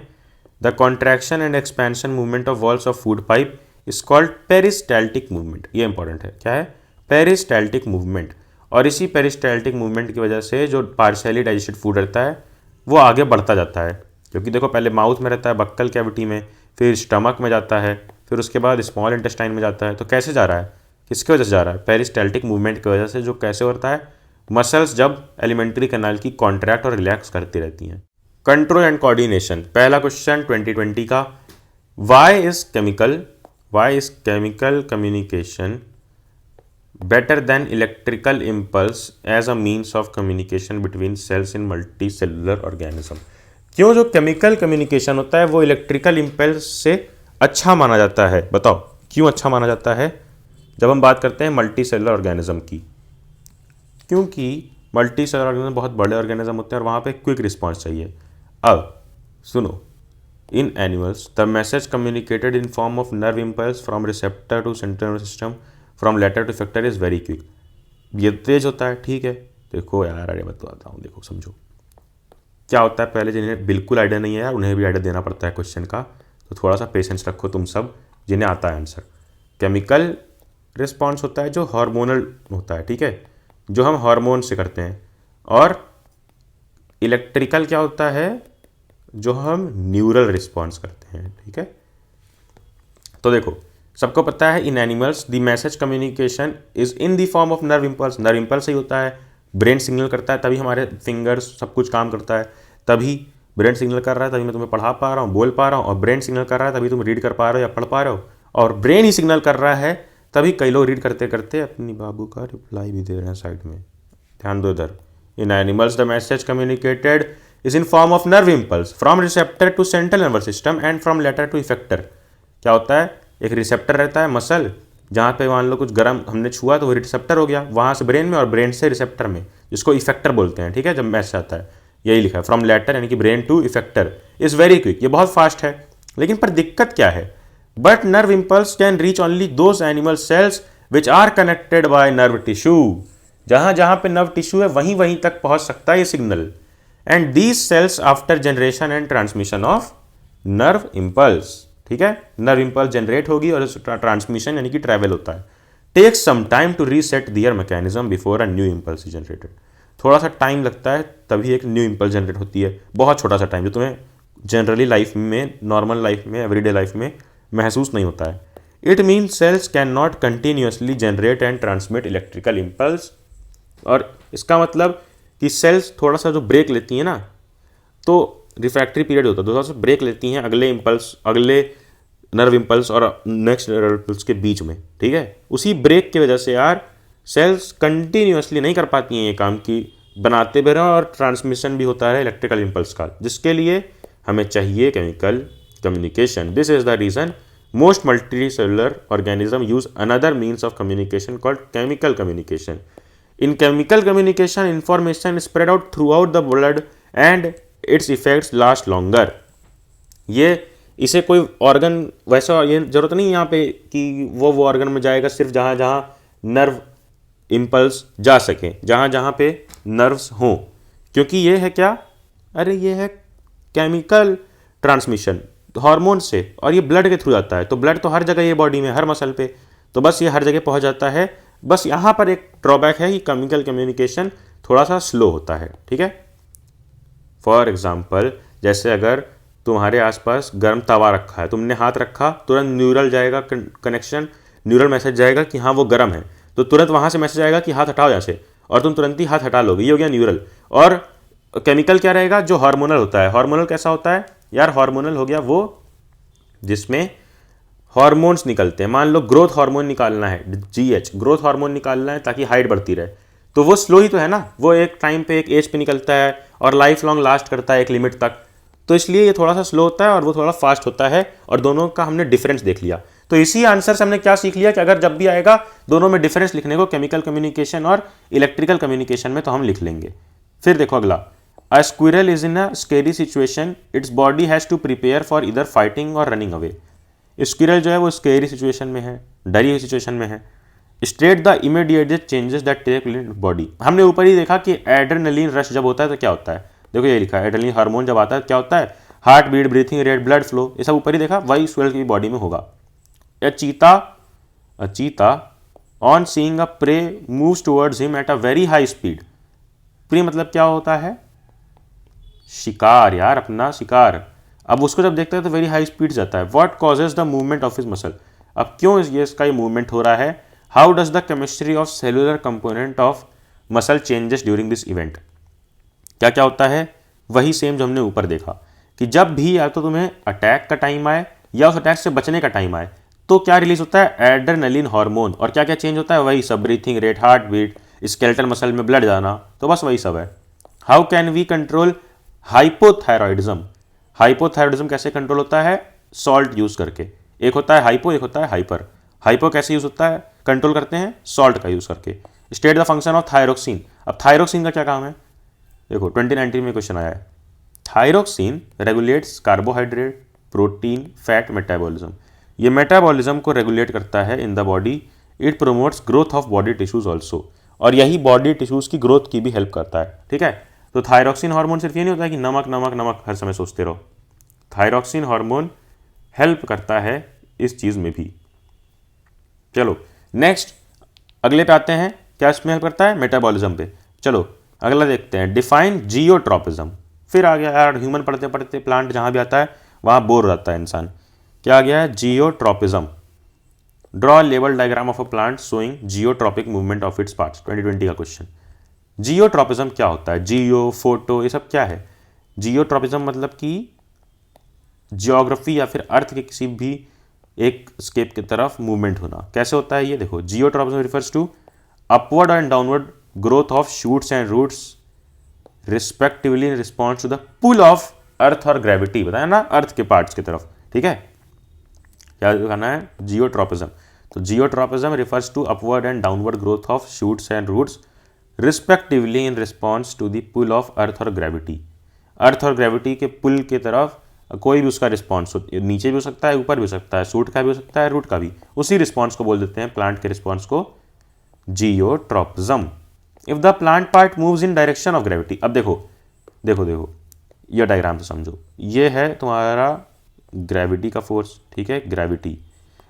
The contraction and expansion movement of walls of food pipe is called peristaltic movement, ये इंपॉर्टेंट है, क्या है, पेरिस्टाल्टिक मूवमेंट। और इसी पेरिस्टाल्टिक मूवमेंट की वजह से जो पार्शियली डाइजेस्टेड फूड रहता है वो आगे बढ़ता जाता है, क्योंकि देखो पहले माउथ में रहता है, बक्कल कैविटी में, फिर स्टमक में जाता है, फिर उसके बाद स्मॉल इंटेस्टाइन में जाता है, तो कैसे जा रहा है, किसकी वजह से जा रहा है? पेरिस्टाल्टिक मूवमेंट की वजह से, जो कैसे होता है? मसल्स जब एलिमेंट्री कैनाल की कॉन्ट्रैक्ट और रिलैक्स करती रहती हैं। कंट्रोल एंड कोऑर्डिनेशन, पहला क्वेश्चन 2020 का, why is chemical communication better than electrical impulse as a means of communication between cells in multi cellular organism? क्यों जो केमिकल कम्युनिकेशन होता है वो इलेक्ट्रिकल इम्पल्स से अच्छा माना जाता है? बताओ क्यों अच्छा माना जाता है जब हम बात करते हैं मल्टी सेलुलर ऑर्गेनिज्म की? क्योंकि मल्टी सेलुलर ऑर्गेनिज्म बहुत बड़े ऑर्गेनिज्म होते हैं और वहाँ पे क्विक रिस्पॉन्स चाहिए। अब सुनो, in animals the message communicated in form of nerve impulse from receptor to central nervous system from latter to effector is very quick. ये तेज होता है, ठीक है। देखो यार, अरे बताता हूँ, देखो समझो क्या होता है। पहले जिन्हें बिल्कुल आइडिया नहीं है यार, उन्हें भी आइडिया देना पड़ता है क्वेश्चन का, तो थोड़ा सा पेशेंस रखो तुम सब जिन्हें आता है आंसर। केमिकल रिस्पॉन्स होता है जो हार्मोनल होता है, ठीक है, जो हम हार्मोन से करते हैं। और इलेक्ट्रिकल क्या होता है? जो हम न्यूरल रिस्पॉन्स करते हैं, ठीक है। तो देखो, सबको पता है in animals the message communication is in the form of nerve impulse. Nerve impulse ही होता है, ब्रेन सिग्नल करता है, तभी हमारे फिंगर्स सब कुछ काम करता है। तभी ब्रेन सिग्नल कर रहा है, तभी मैं तुम्हें पढ़ा पा रहा हूँ, बोल पा रहा हूँ। और ब्रेन सिग्नल कर रहा है, तभी तुम रीड कर पा रहे हो या पढ़ पा रहे हो। और ब्रेन ही सिग्नल कर रहा है, तभी कई लोग रीड करते करते अपनी बाबू का रिप्लाई भी दे रहे हैं साइड में। ध्यान दो इधर। In animals the message communicated is in form of nerve impulse from receptor to central nervous system and from latter to effector. क्या होता है? एक रिसेप्टर रहता है मसल, जहाँ पे मान लो कुछ गर्म हमने छुआ तो वो रिसेप्टर हो गया, वहाँ से ब्रेन में और ब्रेन से रिसेप्टर में, जिसको इफेक्टर बोलते हैं, ठीक है। जब मैसेज आता है यही लिखा है, फ्रॉम लेटर यानी कि brain to effector is very quick, ये बहुत फास्ट है। लेकिन पर दिक्कत क्या है? But nerve impulse can reach only those animal cells which are connected by nerve tissue. जहाँ जहाँ पे नर्व टिश्यू है वहीं वहीं तक पहुँच सकता है ये signal. And these cells after generation and transmission of nerve impulse, ठीक है, नर्व इम्पल्स जनरेट होगी और ट्रांसमिशन यानी कि ट्रैवल होता है, takes some time to reset their mechanism before a new impulse is generated. थोड़ा सा टाइम लगता है, तभी एक न्यू इम्पल्स जनरेट होती है। बहुत छोटा सा टाइम, जो तुम्हें जनरली लाइफ में, नॉर्मल लाइफ में, एवरीडे लाइफ में महसूस नहीं होता है। It mean cells can not continuously generate and transmit electrical impulse. और इसका मतलब कि सेल्स थोड़ा सा जो ब्रेक लेती हैं ना, तो रिफ्रैक्टरी पीरियड होता है, थोड़ा सा ब्रेक लेती हैं अगले इम्पल्स, अगले नर्व इम्पल्स और नेक्स्ट नर्व इम्पल्स के बीच में, ठीक है। उसी ब्रेक की वजह से यार सेल्स कंटिन्यूसली नहीं कर पाती हैं ये काम की, बनाते भी रहें और ट्रांसमिशन भी होता है इलेक्ट्रिकल इम्पल्स का, जिसके लिए हमें चाहिए chemical communication. This is the reason most multi cellular organism use another means of communication called chemical communication. In chemical communication information spread out through out the blood and it's effects last longer. ये इसे कोई ऑर्गन, वैसा ये जरूरत नहीं यहाँ पे कि वो ऑर्गन में जाएगा सिर्फ जहाँ जहाँ नर्व इम्पल्स जा सके, जहाँ जहाँ पे नर्व्स हों, क्योंकि ये है क्या? अरे ये है केमिकल ट्रांसमिशन हार्मोन से, और ये ब्लड के थ्रू जाता है। तो ब्लड तो हर जगह ये बॉडी में, हर मसल पे, तो बस ये हर जगह पहुँच जाता है। बस यहाँ पर एक ड्रॉबैक है कि केमिकल कम्युनिकेशन थोड़ा सा स्लो होता है, ठीक है। फॉर एग्जाम्पल, जैसे अगर तुम्हारे आसपास गर्म तवा रखा है, तुमने हाथ रखा, तुरंत न्यूरल जाएगा कनेक्शन, न्यूरल मैसेज जाएगा कि हाँ वो गर्म है, तो तुरंत वहाँ से मैसेज आएगा कि हाथ हटाओ यहाँ से, और तुम तुरंत ही हाथ हटा लोगे, ये हो गया न्यूरल। और केमिकल क्या रहेगा? जो हार्मोनल होता है। हार्मोनल कैसा होता है यार? हार्मोनल हो गया वो जिसमें हार्मोन्स निकलते हैं। मान लो ग्रोथ हार्मोन निकालना है, GH, ग्रोथ हार्मोन निकालना है ताकि हाइट बढ़ती रहे, तो वो स्लो ही तो है ना, वो एक टाइम पे, एक एज पे निकलता है और लाइफ लॉन्ग लास्ट करता है एक लिमिट तक, तो इसलिए ये थोड़ा सा स्लो होता है और वो थोड़ा फास्ट होता है, और दोनों का हमने डिफरेंस देख लिया। तो इसी आंसर से हमने क्या सीख लिया कि अगर जब भी आएगा दोनों में डिफरेंस लिखने को, केमिकल कम्युनिकेशन और इलेक्ट्रिकल कम्युनिकेशन में, तो हम लिख लेंगे। फिर देखो अगला, a squirrel is in a scary situation, its body has to prepare for either fighting और रनिंग अवे। स्क्विरल जो है वो स्केरी सिचुएशन में है, डरी हुई सिचुएशन में है। State the immediate changes that take place in body. हमने ऊपर ही देखा कि एड्रेनलिन रश जब होता है तो क्या होता है, देखो ये लिखा है, एड्रेनलिन हार्मोन जब आता है क्या होता है? Heart beat, breathing rate, blood flow, ये सब ऊपर ही देखा, वही स्क्विरल की बॉडी में होगा। A cheetah on seeing a prey moves towards him at a very high speed। Prey मतलब क्या होता है? शिकार यार, अपना शिकार। अब उसको जब देखता है तो वेरी हाई स्पीड जाता है। What causes the movement of his muscle. अब क्यों ये इसका ये मूवमेंट हो रहा है? How does the chemistry of cellular component of muscle changes during this event. क्या क्या होता है, वही सेम जो हमने ऊपर देखा कि जब भी या तो तुम्हें अटैक का टाइम आए या उस अटैक से बचने का टाइम आए तो क्या रिलीज होता है, एड्रेनलिन हार्मोन। और क्या क्या चेंज होता है, वही सब, breathing rate, heart beat, skeletal muscle में ब्लड जाना, तो बस वही सब है। How can we control hypothyroidism. Hypothyroidism कैसे कंट्रोल होता है, सॉल्ट यूज करके। एक होता है हाइपो, एक होता है हाइपर। हाइपो कैसे यूज होता है, कंट्रोल करते हैं सॉल्ट का यूज करके। State the function of thyroxine. अब थायरोक्सिन का क्या काम है, देखो 2019 में क्वेश्चन आया है। Thyroxine regulates carbohydrate, protein, fat metabolism. ये मेटाबॉलिज्म को रेगुलेट करता है in the body. It promotes growth of body tissues also, और यही बॉडी टिश्यूज की ग्रोथ की भी हेल्प करता है। ठीक है, तो थायरोक्सिन हार्मोन सिर्फ ये नहीं होता है कि नमक नमक नमक हर समय सोचते रहो। थायरोक्सिन हार्मोन हेल्प करता है इस चीज में भी। चलो नेक्स्ट अगले पे आते हैं, क्या इसमें हेल्प करता है, मेटाबॉलिज्म पे। चलो अगला देखते हैं, डिफाइन जियोट्रोपिज्म। फिर आ गया यार, ह्यूमन पढ़ते पढ़ते प्लांट जहां भी आता है वहां बोर रहता है इंसान। क्या आ गया है, geotropism. Draw level diagram of a plant showing geotropic movement of its parts, 2020 का क्वेश्चन। जियोट्रॉपिज्म क्या होता है, जियो, फोटो, ये सब क्या है। जियोट्रॉपिज्म मतलब कि जियोग्राफी या फिर अर्थ के किसी भी एक स्केप की तरफ मूवमेंट होना। कैसे होता है ये देखो, geotropism refers to upward and downward growth of shoots and roots respectively in response to the pull of earth और ग्रेविटी। बताया ना, अर्थ के पार्ट्स की तरफ। ठीक है, क्या कहना है, जियोट्रॉपिज्म। तो geotropism refers to upward and downward growth of shoots and roots respectively in response to the pull of earth और ग्रेविटी। अर्थ और ग्रेविटी के पुल की तरफ कोई भी उसका रिस्पॉन्स, नीचे भी हो सकता है, ऊपर भी हो सकता है, शूट का भी हो सकता है, रूट का भी, उसी रिस्पॉन्स को बोल देते हैं, प्लांट के रिस्पॉन्स को, geotropism. If the plant part moves in direction of gravity. अब देखो देखो देखो, ये डायग्राम से समझो, ये है तुम्हारा ग्रेविटी का फोर्स। ठीक है, ग्रेविटी।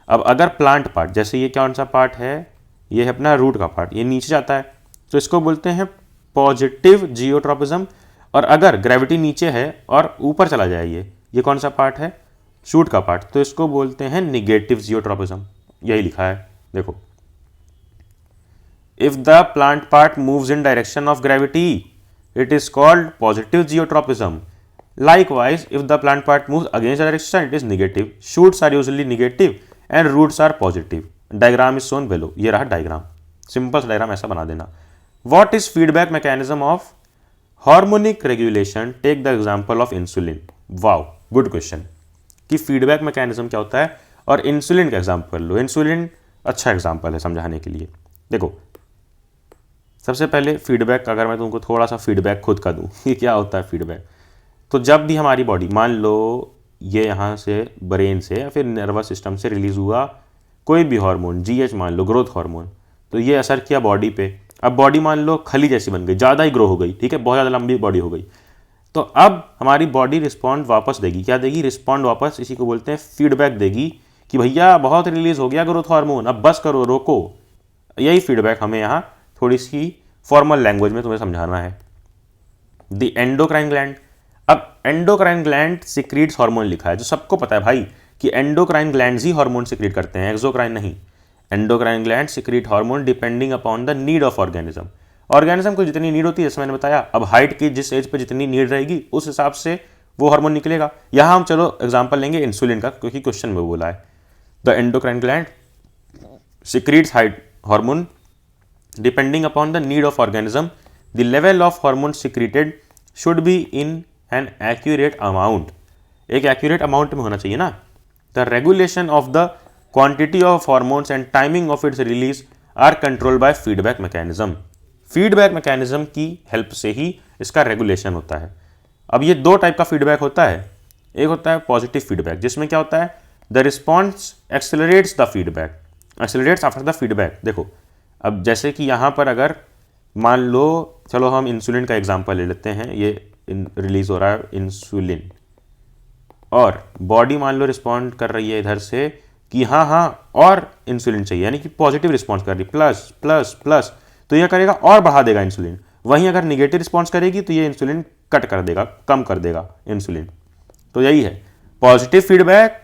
अब अगर प्लांट पार्ट, जैसे ये कौन सा पार्ट है, ये है अपना रूट का पार्ट, ये नीचे जाता है तो इसको बोलते हैं पॉजिटिव जियोट्रॉपिज्म। और अगर ग्रेविटी नीचे है और ऊपर चला जाए, ये कौन सा पार्ट है, शूट का पार्ट, तो इसको बोलते हैं निगेटिव जियोट्रॉपिज्म। यही लिखा है देखो, if the plant part moves in direction of gravity it is called positive geotropism. Likewise, if the plant part moves against the direction, it is negative. Shoots are usually negative and roots are positive. Diagram is shown below. ये रहा डायग्राम, सिंपल सा डायग्राम ऐसा बना देना। What is feedback mechanism of hormonal regulation? Take the example of insulin. Wow, good question कि फीडबैक मैकेनिज्म क्या होता है, और इंसुलिन का एग्जाम्पल लो। इंसुलिन अच्छा एग्जाम्पल है समझाने के लिए। देखो सबसे पहले फीडबैक, अगर मैं तुमको थोड़ा सा फीडबैक खुद का दूँ कि क्या होता है फीडबैक, तो जब भी हमारी बॉडी, मान लो ये यहाँ से ब्रेन से या फिर नर्वस सिस्टम से रिलीज हुआ कोई भी हार्मोन, जीएच मान लो, ग्रोथ हार्मोन, तो ये असर किया बॉडी पे। अब बॉडी मान लो खली जैसी बन गई, ज़्यादा ही ग्रो हो गई, ठीक है, बहुत ज़्यादा लंबी बॉडी हो गई, तो अब हमारी बॉडी रिस्पॉन्ड वापस देगी। क्या देगी, रिस्पॉन्ड वापस, इसी को बोलते हैं फीडबैक देगी कि भैया बहुत रिलीज हो गया ग्रोथ हार्मोन, अब बस करो, रोको। यही फीडबैक हमें यहाँ थोड़ी सी फॉर्मल लैंग्वेज में तुम्हें समझाना है। The endocrine gland. अब एंडोक्राइन ग्लैंड सिक्रीट्स हार्मोन लिखा है, जो सबको पता है भाई कि एंडोक्राइन ग्लैंड्स ही हार्मोन सिक्रीट करते हैं, एक्सोक्राइन नहीं। Endocrine gland secrete hormone depending upon the need of organism. Organism को जितनी नीड होती है, जैसे मैंने बताया, अब हाइट की जिस एज पे जितनी नीड रहेगी उस हिसाब से वो हार्मोन निकलेगा। यहाँ हम चलो एग्जाम्पल लेंगे इंसुलिन का, क्योंकि क्वेश्चन में बोला है the endocrine gland secretes height hormone depending upon the need of organism. The level of hormone secreted should be in an accurate amount. एक एक्यूरेट अमाउंट में होना चाहिए ना। The regulation of the quantity of hormones and timing of its release are controlled by feedback mechanism. Feedback mechanism की हेल्प से ही इसका रेगुलेशन होता है। अब ये दो टाइप का फीडबैक होता है, एक होता है पॉजिटिव फीडबैक, जिसमें क्या होता है, the response accelerates the feedback, accelerates after the feedback. देखो अब जैसे कि यहाँ पर अगर मान लो, चलो हम इंसुलिन का एग्जाम्पल ले लेते हैं, ये रिलीज हो रहा है इंसुलिन, और बॉडी मान लो रिस्पॉन्ड कर रही है इधर से कि हाँ हाँ और इंसुलिन चाहिए, यानी कि पॉजिटिव रिस्पॉन्स कर रही, प्लस प्लस प्लस, तो यह करेगा और बढ़ा देगा इंसुलिन। वहीं अगर निगेटिव रिस्पॉन्स करेगी तो ये इंसुलिन कट कर देगा, कम कर देगा इंसुलिन। तो यही है positive feedback.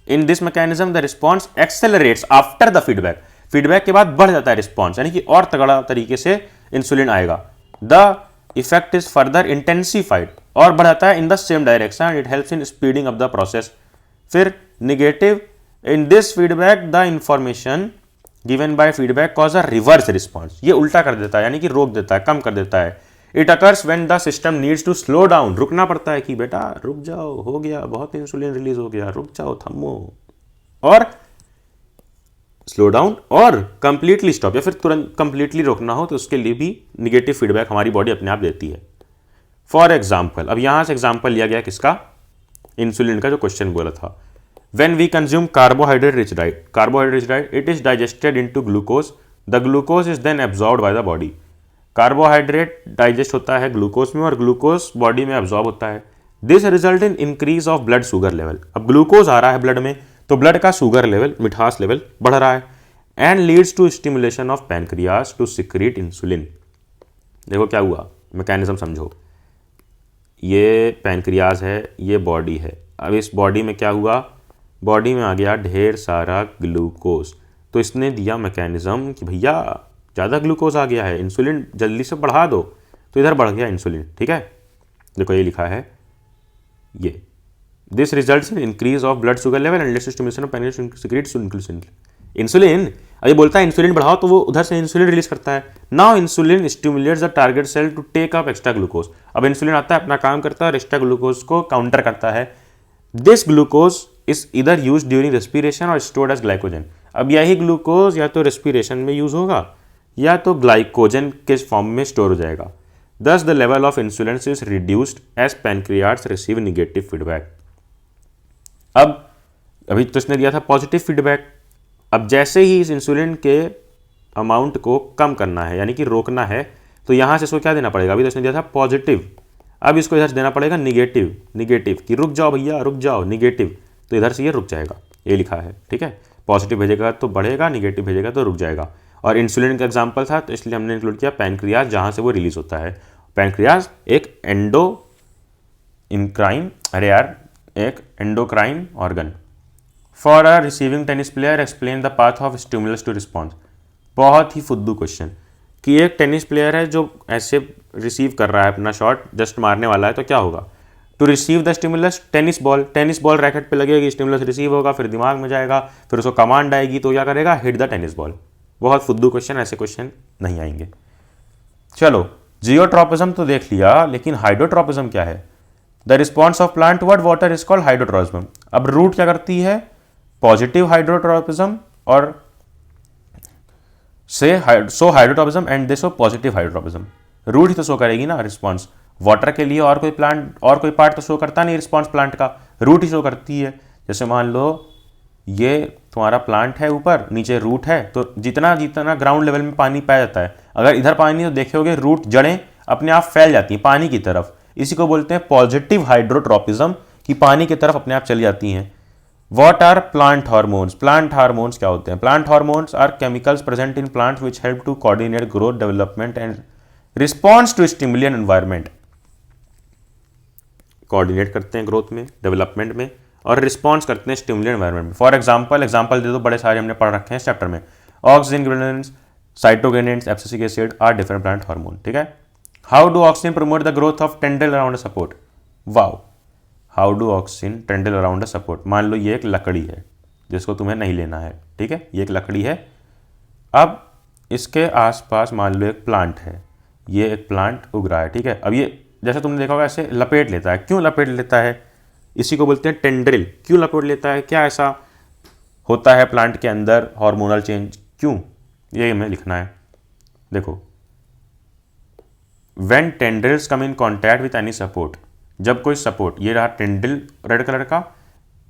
In this mechanism the response accelerates after the feedback. Feedback के बाद बढ़ जाता है रिस्पॉन्स, यानी कि और तगड़ा तरीके से इंसुलिन आएगा। The effect is further intensified, और बढ़ जाता है in the same direction, it helps in speeding up the process. फिर negative, in this feedback the information given by feedback cause a reverse response, ये उल्टा कर देता है, यानी कि रोक देता है, कम कर देता है। It occurs when the system needs to slow down, रुकना पड़ता है कि बेटा रुक जाओ, हो गया, बहुत इंसुलिन रिलीज हो गया, रुक जाओ, थमो, और स्लो डाउन, और कंप्लीटली स्टॉप, या फिर तुरंत कंप्लीटली रोकना हो तो उसके लिए भी निगेटिव फीडबैक हमारी बॉडी अपने आप देती है। फॉर एग्जाम्पल, अब यहां से एग्जाम्पल लिया गया किसका, इंसुलिन का, जो क्वेश्चन बोला था। When we consume carbohydrate-rich diet, it is digested into glucose. The glucose is then absorbed by the body. Carbohydrate digest होता है ग्लूकोज में, और ग्लूकोज बॉडी में एब्जॉर्ब होता है। This result in increase of blood sugar level, अब ग्लूकोज आ रहा है ब्लड में तो ब्लड का शुगर लेवल, मिठास लेवल बढ़ रहा है। And leads to stimulation of pancreas to secrete insulin. देखो क्या हुआ, मैकेनिज्म समझो, ये पैनक्रियाज है, ये बॉडी है। अब इस बॉडी में क्या हुआ, बॉडी में आ गया ढेर सारा ग्लूकोज, तो इसने दिया मैकेनिज्म कि भैया ज़्यादा ग्लूकोज आ गया है, इंसुलिन जल्दी से बढ़ा दो, तो इधर बढ़ गया इंसुलिन। ठीक है, देखो ये लिखा है, ये this results in increase of blood sugar level and lets stimulation of pancreas to secrete insulin. अब ये बोलता है इंसुलिन बढ़ाओ, तो वो उधर से इंसुलिन रिलीज करता है। Now insulin stimulates the target cell to take up extra glucose, अब इंसुलिन आता है, अपना काम करता है और एक्स्ट्रा ग्लूकोज को काउंटर करता है। दिस ग्लूकोज इज इधर यूज ड्यूरिंग रेस्पिरेशन और स्टोर्ड एज ग्लाइकोजन, अब यही ग्लूकोज या तो रेस्पिरेशन में यूज होगा या तो ग्लाइकोजन के फॉर्म में स्टोर हो जाएगा। Thus the level of insulin is reduced as pancreas receive negative feedback. अब अभी तो इसने दिया था पॉजिटिव फीडबैक, अब जैसे ही इस इंसुलिन के अमाउंट को कम करना है, यानी कि रोकना है, तो यहाँ से इसको क्या देना पड़ेगा, अभी तो इसने दिया था पॉजिटिव, अब इसको इधर से देना पड़ेगा निगेटिव, निगेटिव कि रुक जाओ भैया रुक जाओ, निगेटिव, तो इधर से ये रुक जाएगा, ये लिखा है। ठीक है, पॉजिटिव भेजेगा तो बढ़ेगा, निगेटिव भेजेगा तो रुक जाएगा। और इंसुलिन का एग्जांपल था तो इसलिए हमने इंक्लूड किया पैनक्रियाज, जहाँ से वो रिलीज होता है। पैनक्रियाज एक एक endocrine organ. For a receiving tennis player explain the path of stimulus to response. बहुत ही फुद्दू क्वेश्चन कि एक टेनिस प्लेयर है जो ऐसे रिसीव कर रहा है अपना शॉट, जस्ट मारने वाला है, तो क्या होगा, to receive the stimulus tennis ball racket पे लगेगी, स्टिमुलस रिसीव होगा, फिर दिमाग में जाएगा, फिर उसको कमांड आएगी, तो क्या करेगा, हिट द टेनिस बॉल। बहुत फुद्दू क्वेश्चन, ऐसे क्वेश्चन नहीं आएंगे। चलो जियोट्रोपिज्म तो देख लिया, लेकिन हाइड्रोट्रोपिज्म क्या है, the response of plant toward water is called hydrotropism. अब रूट क्या करती है, पॉजिटिव हाइड्रोट्रोपिज्म और so hydrotropism and this positive hydrotropism. Root ही तो शो करेगी ना रिस्पॉन्स, वाटर के लिए और कोई प्लांट और कोई पार्ट तो शो करता नहीं रिस्पॉन्स, प्लांट का रूट ही शो करती है। जैसे मान लो ये तुम्हारा प्लांट है, ऊपर नीचे रूट है, तो जितना जितना ग्राउंड लेवल में पानी पाया जाता है, अगर इधर पानी तो देखोगे रूट जड़ें अपने आप फैल जाती हैं पानी की तरफ, इसी को बोलते हैं पॉजिटिव हाइड्रोट्रोपिज्म, कि पानी की तरफ अपने आप चली जाती हैं। What are plant hormones? Plant hormones क्या होते हैं? Plant hormones are chemicals present in plants which help to coordinate growth, development and response to stimuli and environment. Coordinate करते हैं ग्रोथ में, डेवलपमेंट में, और रिस्पॉन्स करते हैं स्टिमुली एनवायरमेंट में। फॉर एग्जाम्पल दे दो, बड़े सारे हमने पढ़ रखे हैं इस चैप्टर में। ऑक्सीजन ग्रेनुलेंस, cytokinins, abscisic acid are different plant hormone. ठीक है, how do oxygen promote the growth of tendril around a support. Wow, how do oxygen tendril around a support. मान लो ये एक लकड़ी है जिसको तुम्हें नहीं लेना है, ठीक है, ये एक लकड़ी है। अब इसके आसपास मान लो एक प्लांट है, ये एक प्लांट उग रहा है, ठीक है। अब ये जैसे तुमने देखा होगा ऐसे लपेट लेता है, क्यों लपेट लेता है, इसी को बोलते हैं टेंड्रिल। क्यों लपेट लेता है, क्या ऐसा होता है प्लांट के अंदर, हार्मोनल चेंज, क्यों, ये हमें लिखना है। देखो, when tendrils come in contact with any support, जब कोई सपोर्ट, ये रहा टेंड्रिल रेड कलर का,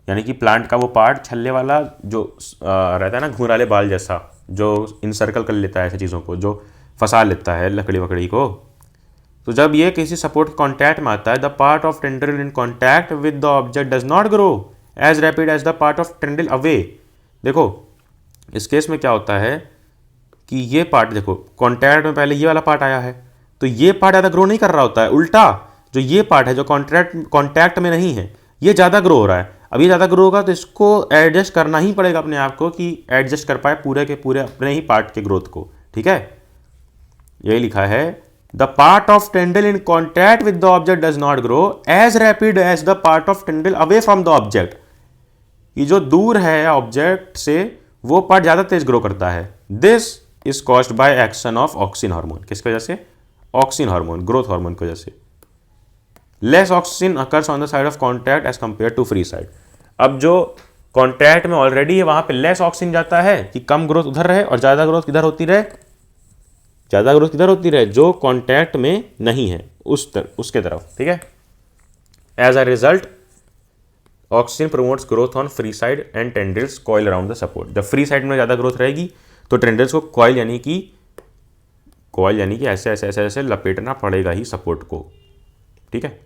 यानी कि प्लांट का वो पार्ट छल्ले वाला जो रहता है ना, घुंघराले बाल जैसा, जो इनसर्कल कर लेता है ऐसी चीज़ों को, जो फंसा लेता है लकड़ी वकड़ी को। तो जब ये किसी सपोर्ट कॉन्टैक्ट में आता है, the part of tendril in contact with the object does not grow as rapid as the part of tendril away. देखो इस केस में क्या होता है कि ये पार्ट, देखो कॉन्टैक्ट में पहले ये वाला पार्ट आया है, तो ये पार्ट ज़्यादा ग्रो नहीं कर रहा होता है, उल्टा जो ये पार्ट है जो कॉन्टैक्ट में नहीं है, ये ज़्यादा ग्रो हो रहा है। अब ये ज़्यादा ग्रो होगा तो इसको एडजस्ट करना ही पड़ेगा अपने आप को कि एडजस्ट कर पाए पूरे के पूरे अपने ही पार्ट के ग्रोथ को, ठीक है। यही लिखा है the part of tendril in contact with the object does not grow as rapid as the part of tendril away from the object. ये जो दूर है ऑब्जेक्ट से वो पार्ट ज़्यादा तेज ग्रो करता है। This is caused by action of auxin hormone. किसकी वजह से? ऑक्सिन हार्मोन, ग्रोथ हार्मोन की वजह से। Less oxygen occurs on the side of contact as compare to free side. अब जो कॉन्टैक्ट में ऑलरेडी है वहां पे लेस ऑक्सीजन जाता है कि कम ग्रोथ उधर रहे और ज्यादा ग्रोथ किधर होती रहे, ज्यादा ग्रोथ किधर होती रहे, जो कॉन्टैक्ट में नहीं है उसके तरफ, ठीक है। As a result oxygen promotes growth on free side and tendrils coil around the support. जब फ्री साइड में ज्यादा ग्रोथ रहेगी तो टेंड्रिल्स को कॉइल यानी कि ऐसे ऐसे ऐसे ऐसे लपेटना पड़ेगा ही सपोर्ट को, ठीक है।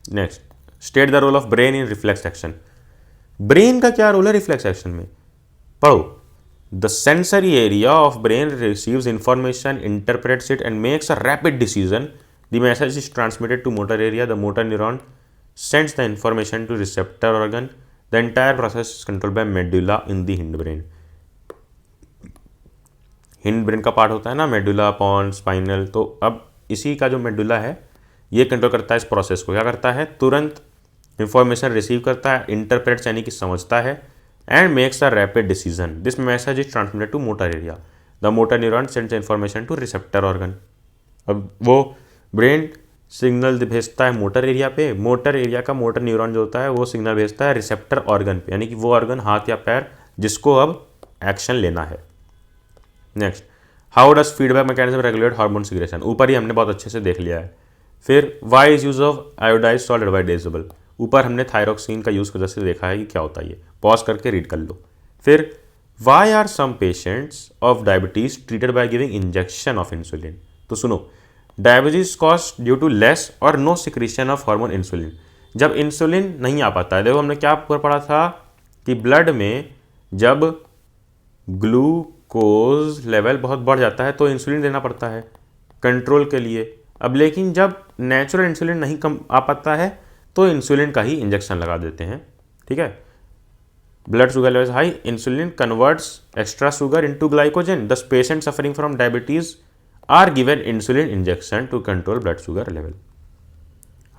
Next, state the role of brain in reflex action. Brain का क्या रोल है रिफ्लेक्स एक्शन में? पढ़ो। The sensory area of brain receives information, interprets it and makes a rapid decision. The message is transmitted to motor area, the motor neuron sends the information to receptor organ. The entire process is controlled by medulla in the hindbrain. Hind brain का पार्ट होता है ना मेडुला, पॉन्स, स्पाइनल, तो अब इसी का जो मेडुला है ये कंट्रोल करता है इस प्रोसेस को। क्या करता है? तुरंत इंफॉर्मेशन रिसीव करता है, इंटरप्रेट्स यानी कि समझता है, and makes a rapid decision. This message is transmitted to motor area, the motor neuron sends information to receptor organ. अब वो ब्रेन सिग्नल भेजता है मोटर एरिया पे, मोटर एरिया का मोटर न्यूरॉन जो होता है वो सिग्नल भेजता है रिसेप्टर ऑर्गन पे, यानी कि वो ऑर्गन हाथ या पैर जिसको अब एक्शन लेना है। Next, how does feedback mechanism regulate hormone सिग्रेशन। ऊपर ही हमने बहुत अच्छे से देख लिया है। फिर why is use of iodise salt advisable. ऊपर हमने थायरोक्सिन का यूज़ वजह से देखा है कि क्या होता है, ये पॉज करके रीड कर लो। फिर why are some patients of diabetes treated by giving injection of insulin. तो सुनो, diabetes cause due to less or no secretion of hormone insulin. जब इंसुलिन नहीं आ पाता है, देखो हमने क्या पढ़ा था कि ब्लड में जब ग्लूकोज लेवल बहुत बढ़ जाता है तो इंसुलिन देना पड़ता है कंट्रोल के लिए। अब लेकिन जब नेचुरल इंसुलिन नहीं कम आ पाता है तो इंसुलिन का ही इंजेक्शन लगा देते हैं, ठीक है। Blood sugar level high, insulin converts extra sugar into glycogen. दस patient suffering from diabetes are given insulin injection to control blood sugar level.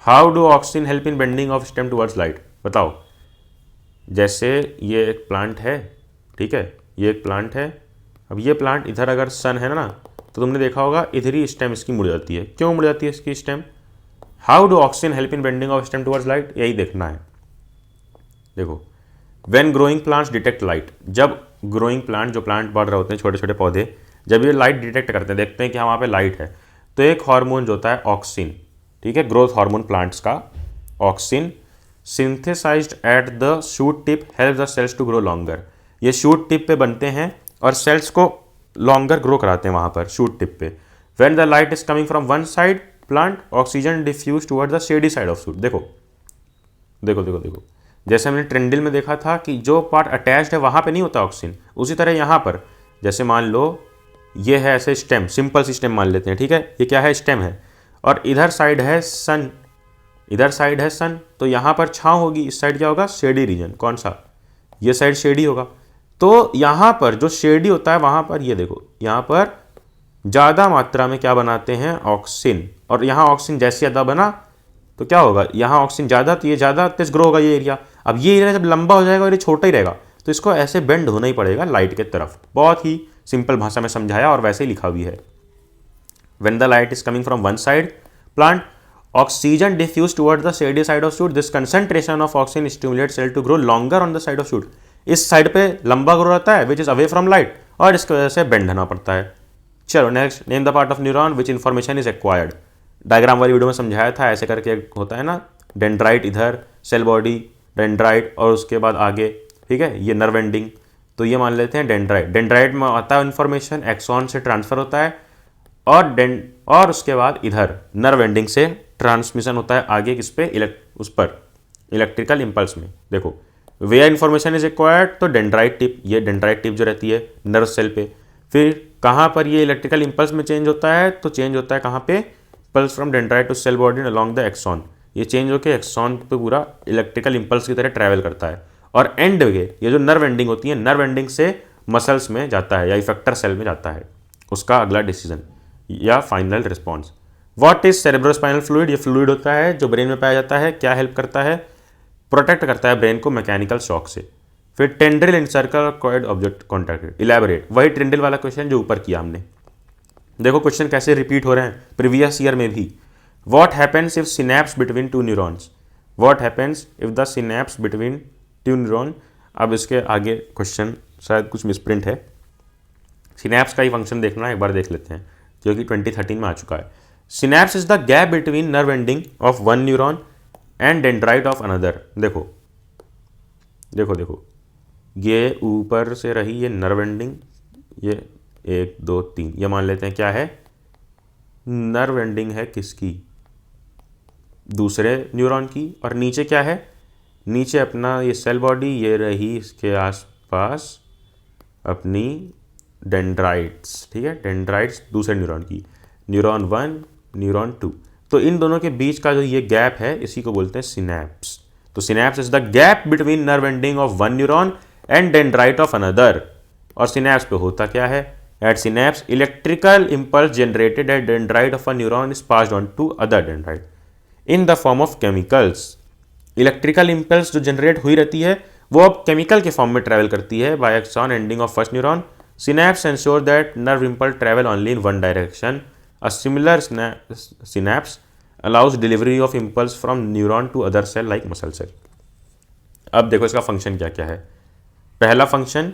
How do oxygen help in bending of stem towards light? बताओ। जैसे ये एक प्लांट है, ठीक है, ये एक प्लांट है। अब ये प्लांट इधर अगर सन है ना तो तुमने देखा होगा इधर ही स्टेम इसकी मुड़ जाती है। क्यों मुड़ जाती है इसकी stem? How do oxygen help in bending of stem towards light? यही देखना है। देखो, when growing plants detect light, जब ग्रोइंग प्लांट, जो प्लांट बढ़ रहे होते हैं छोटे छोटे पौधे, जब ये लाइट डिटेक्ट करते हैं, देखते हैं कि वहाँ पे लाइट है, तो एक हार्मोन जो होता है ऑक्सिन, ठीक है, ग्रोथ हार्मोन प्लांट्स का auxin, synthesised at the shoot tip help the cells to grow longer. ये शूट टिप पे बनते हैं और सेल्स को लॉन्गर ग्रो कराते हैं वहाँ पर शूट टिप पे। When the light is coming from one side plant, oxygen diffuse toward the shady side of shoot. देखो देखो देखो देखो, जैसे हमने ट्रेंडिल में देखा था कि जो पार्ट अटैच्ड है वहाँ पे नहीं होता ऑक्सीजन, उसी तरह यहाँ पर जैसे मान लो ये है ऐसे स्टेम, सिंपल सी स्टेम मान लेते हैं, ठीक है, ये क्या है? स्टेम है, और इधर साइड है सन, इधर साइड है सन, तो यहाँ पर छांव होगी, इस साइड क्या होगा? Shady region. कौन सा? ये साइड शेडी होगा। तो यहाँ पर जो शेडी होता है वहाँ पर ये देखो, यहाँ पर ज़्यादा मात्रा में क्या बनाते हैं? ऑक्सीजन। और यहाँ ऑक्सीजन जैसे ज़्यादा बना तो क्या होगा? यहाँ ऑक्सीजन ज़्यादा, तो ये ज़्यादा तेज ग्रो होगा ये एरिया। अब ये एरिया जब लंबा हो जाएगा और ये छोटा ही रहेगा तो इसको ऐसे बेंड होना ही पड़ेगा लाइट के तरफ। बहुत ही सिंपल भाषा में समझाया और वैसे ही लिखा भी है। When the light is coming from one side plant, oxygen diffuse towards the shady side of shoot. This concentration of oxygen stimulates cell to grow longer on the side of shoot. इस साइड पे लंबा ग्रो रहता है which is away from light, और इसकी वजह से बेंड होना पड़ता है। चलो next, name the part of neuron which information is acquired. Diagram वाली वीडियो में समझाया था, ऐसे करके होता है ना, डेंड्राइट इधर, सेल बॉडी, डेंड्राइट, और उसके बाद आगे, ठीक है, ये नर्व एंडिंग, तो ये मान लेते हैं डेंड्राइट। डेंड्राइट में आता है इन्फॉर्मेशन, एक्सॉन से ट्रांसफर होता है, और उसके बाद इधर नर्व एंडिंग से ट्रांसमिशन होता है आगे किस पे? उस पर इलेक्ट्रिकल इम्पल्स में। देखो, वेयर इन्फॉर्मेशन इज एक्वायर्ड, तो डेंड्राइट टिप, ये डेंड्राइट टिप जो रहती है नर्व सेल पे। फिर कहाँ पर ये इलेक्ट्रिकल इम्पल्स में चेंज होता है? तो चेंज होता है कहाँ पे? Pulse from dendrite to cell body along the axon. ये चेंज होकर एक्सॉन पे पूरा इलेक्ट्रिकल इंपल्स की तरह ट्रैवल करता है, और एंड में ये जो नर्व एंडिंग होती है, नर्व एंडिंग से मसल्स में जाता है या इफेक्टर सेल में जाता है, उसका अगला डिसीजन या final response. What is cerebrospinal fluid? ये फ्लूइड होता है जो ब्रेन में पाया जाता है। क्या हेल्प करता है? प्रोटेक्ट करता है ब्रेन को मैकेनिकल शॉक से। फिर tendril and coiled object contact, elaborate. वही टेंड्रिल वाला क्वेश्चन जो ऊपर किया हमने। देखो क्वेश्चन कैसे रिपीट हो रहे हैं प्रीवियस ईयर में भी। What happens if synapse between two neurons? What happens if the synapse between two neuron? अब इसके आगे क्वेश्चन शायद कुछ मिसप्रिंट है। सिनैप्स का ही फंक्शन देखना है, एक बार देख लेते हैं, जो कि 2013 में आ चुका है। Synapse is the gap between nerve ending of one neuron and dendrite of another. देखो देखो देखो, ये ऊपर से रही ये नर्व एंडिंग, ये 1 2 3, ये मान लेते हैं क्या है, नर्व एंडिंग है किसकी? दूसरे न्यूरॉन की। और नीचे क्या है? नीचे अपना ये सेल बॉडी, ये रही इसके आसपास अपनी डेंड्राइट्स, ठीक है, डेंड्राइट्स दूसरे न्यूरॉन की, न्यूरॉन 1 न्यूरॉन 2। तो इन दोनों के बीच का जो ये गैप है, इसी को बोलते हैं सिनैप्स। तो synapse is the gap between nerve ending of one neuron and dendrite of another. और सिनैप्स पे होता क्या है? At synapse electrical impulse generated at dendrite of a neuron is passed on to other dendrite in the form of chemicals. Electrical impulse जो जनरेट हुई रहती है वो अब केमिकल के फॉर्म में ट्रैवल करती है by axon ending of first neuron. Synapse ensure that nerve impulse travel only in one direction. A similar synapse allows delivery of impulse from neuron to other cell like muscle cell. अब देखो इसका फंक्शन क्या क्या है। पहला function,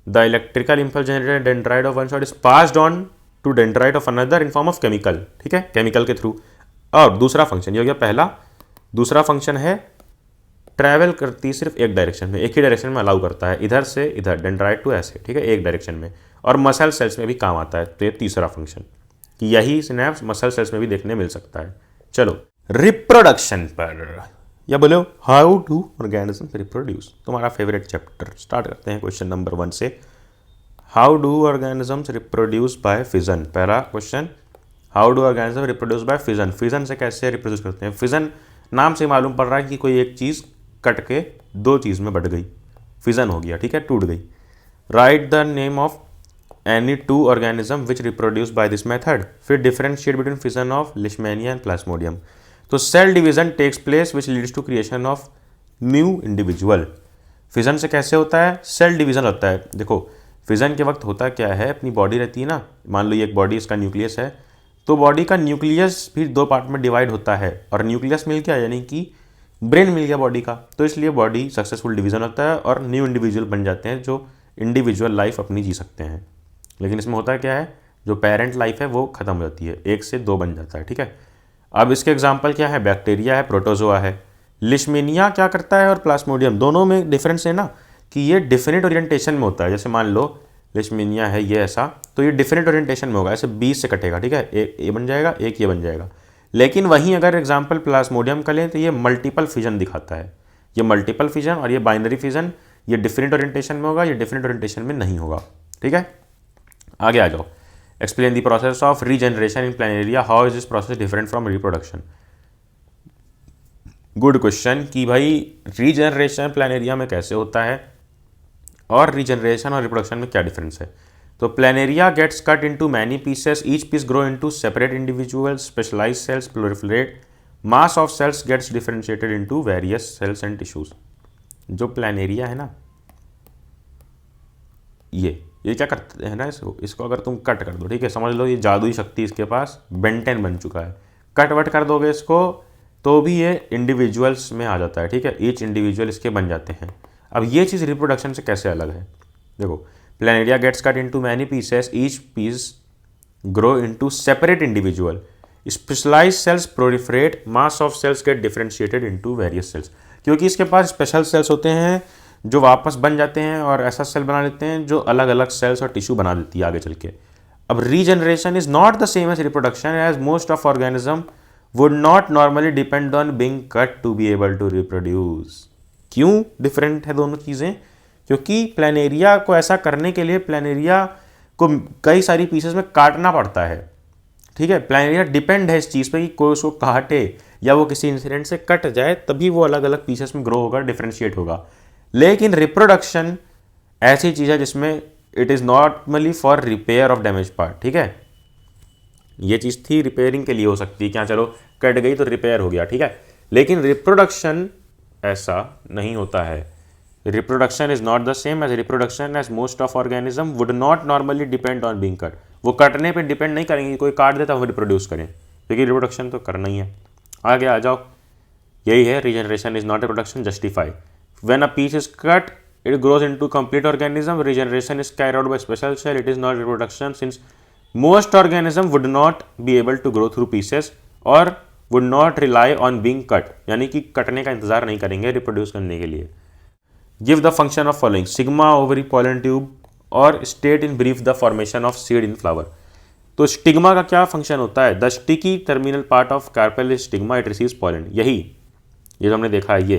the electrical impulse generated dendrite of one side is passed on to dendrite of another in form of chemical, ठीक है, केमिकल के थ्रू। और दूसरा फंक्शन, ये हो गया पहला। दूसरा फंक्शन है ट्रैवल करती सिर्फ एक डायरेक्शन में, एक ही डायरेक्शन में अलाउ करता है, इधर से इधर, डेंड्राइट टू ऐसे, ठीक है, एक डायरेक्शन में। और मसल सेल्स में भी काम आता है। तो ये तीसरा फंक्शन, कि यही सिनैप्स मसल सेल्स में भी देखने मिल सकता है। चलो रिप्रोडक्शन पर, या बोलो हाउ डू ऑर्गेनिज्म रिप्रोड्यूस, तुम्हारा फेवरेट चैप्टर। स्टार्ट करते हैं क्वेश्चन नंबर 1 से। How do organisms reproduce by fission? पहला क्वेश्चन, how do organism reproduce by fission? Fission से कैसे रिप्रोड्यूस करते हैं? फिजन नाम से मालूम पड़ रहा है कि कोई एक चीज़ कट के दो चीज़ में बढ़ गई, फिजन हो गया, ठीक है, टूट गई। Write the name of any two organism which reproduce by this method. फिर differentiate between fission of Leishmania and Plasmodium. तो cell division takes place which leads to creation of new individual. Fission से कैसे होता है? सेल डिवीजन होता है। देखो फिजन के वक्त होता क्या है, अपनी बॉडी रहती है ना, मान लो ये एक बॉडी, इसका न्यूक्लियस है, तो बॉडी का न्यूक्लियस फिर दो पार्ट में डिवाइड होता है, और न्यूक्लियस मिल गया यानी कि ब्रेन मिल गया बॉडी का, तो इसलिए बॉडी सक्सेसफुल डिवीजन होता है और न्यू इंडिविजुअल बन जाते हैं जो इंडिविजुअल लाइफ अपनी जी सकते हैं। लेकिन इसमें होता क्या है, जो पेरेंट लाइफ है वो खत्म हो जाती है, 1 से 2 बन जाता है, ठीक है। अब इसके एग्जाम्पल क्या है? बैक्टीरिया है, प्रोटोजोआ है। लिशमीनिया क्या करता है और प्लाज्मोडियम, दोनों में डिफरेंस है ना, कि ये डिफरेंट ओरिएंटेशन में होता है। जैसे मान लो लिशमीनिया है ये ऐसा, तो ये डिफरेंट ओरिएंटेशन में होगा, ऐसे 20 से कटेगा, ठीक है, एक ये बन जाएगा, एक ये बन जाएगा। लेकिन वहीं अगर एग्जाम्पल प्लाज्मोडियम का लें तो ये मल्टीपल फिजन दिखाता है। ये मल्टीपल फिजन और ये बाइनरी फिजन, ये डिफरेंट ओरिएंटेशन में होगा, ये डिफरेंट ओरिएंटेशन में नहीं होगा, ठीक है। आगे आ जाओ। Explain the process of regeneration in planaria, how is this process different from reproduction. Good question कि भाई रीजनरेशन प्लैनेरिया में कैसे होता है और रीजनरेशन और रिप्रोडक्शन में क्या डिफरेंस है। तो planaria gets cut into many pieces, each piece grow into separate individuals, specialised cells proliferate, mass of cells gets differentiated into various cells and tissues. जो प्लैनेरिया है ना, ये क्या करते हैं ना, इसको अगर तुम कट कर दो, ठीक है, समझ लो ये जादुई शक्ति इसके पास बेंटेन बन चुका है, कट वट कर दोगे इसको तो भी ये इंडिविजुअल्स में आ जाता है, ठीक है, ईच इंडिविजुअल इसके बन जाते हैं। अब ये चीज़ रिप्रोडक्शन से कैसे अलग है, देखो planaria gets cut into many pieces, each piece grow into separate individual, specialised cells proliferate, mass of cells get differentiated into various cells. क्योंकि इसके पास स्पेशल सेल्स होते हैं जो वापस बन जाते हैं और ऐसा सेल बना लेते हैं जो अलग अलग सेल्स और टिश्यू बना देती है आगे चल के। अब regeneration is not the same as reproduction, as most of organism would not normally depend on being cut to be able to reproduce. क्यों डिफरेंट है दोनों चीज़ें? क्योंकि प्लैनेरिया को ऐसा करने के लिए प्लैनेरिया को कई सारी पीसेस में काटना पड़ता है, ठीक है। प्लैनेरिया डिपेंड है इस चीज़ पे कि कोई उसको काटे, या वो किसी इंसिडेंट से कट जाए तभी वो अलग अलग पीसेस में ग्रो होगा, डिफ्रेंशिएट होगा। लेकिन रिप्रोडक्शन ऐसी चीज़ है जिसमें it is normally for repair of damage part, ठीक है। ये चीज़ थी रिपेयरिंग के लिए हो सकती है, क्या चलो कट गई तो रिपेयर हो गया, ठीक है। लेकिन रिप्रोडक्शन ऐसा नहीं होता है। Reproduction is not the same as reproduction as most of organism would not normally depend on being cut. वो कटने पे डिपेंड नहीं करेंगे, कोई काट देता वो रिप्रोड्यूस करें, क्योंकि रिप्रोडक्शन तो करना ही है। आगे आ जाओ, यही है regeneration is not reproduction justify. When a piece is cut it grows into complete organism. Regeneration is carried out by special cell. It is not reproduction since most organism would not be able to grow through pieces or would not rely on being cut, यानी कि कटने का इंतजार नहीं करेंगे रिप्रोड्यूस करने के लिए। Give the function of following: sigma ovary pollen tube और state in brief the formation of seed in flower। तो स्टिग्मा का क्या फंक्शन होता है? The sticky terminal part of carpel is stigma, it receives pollen. यही ये जो हमने देखा है,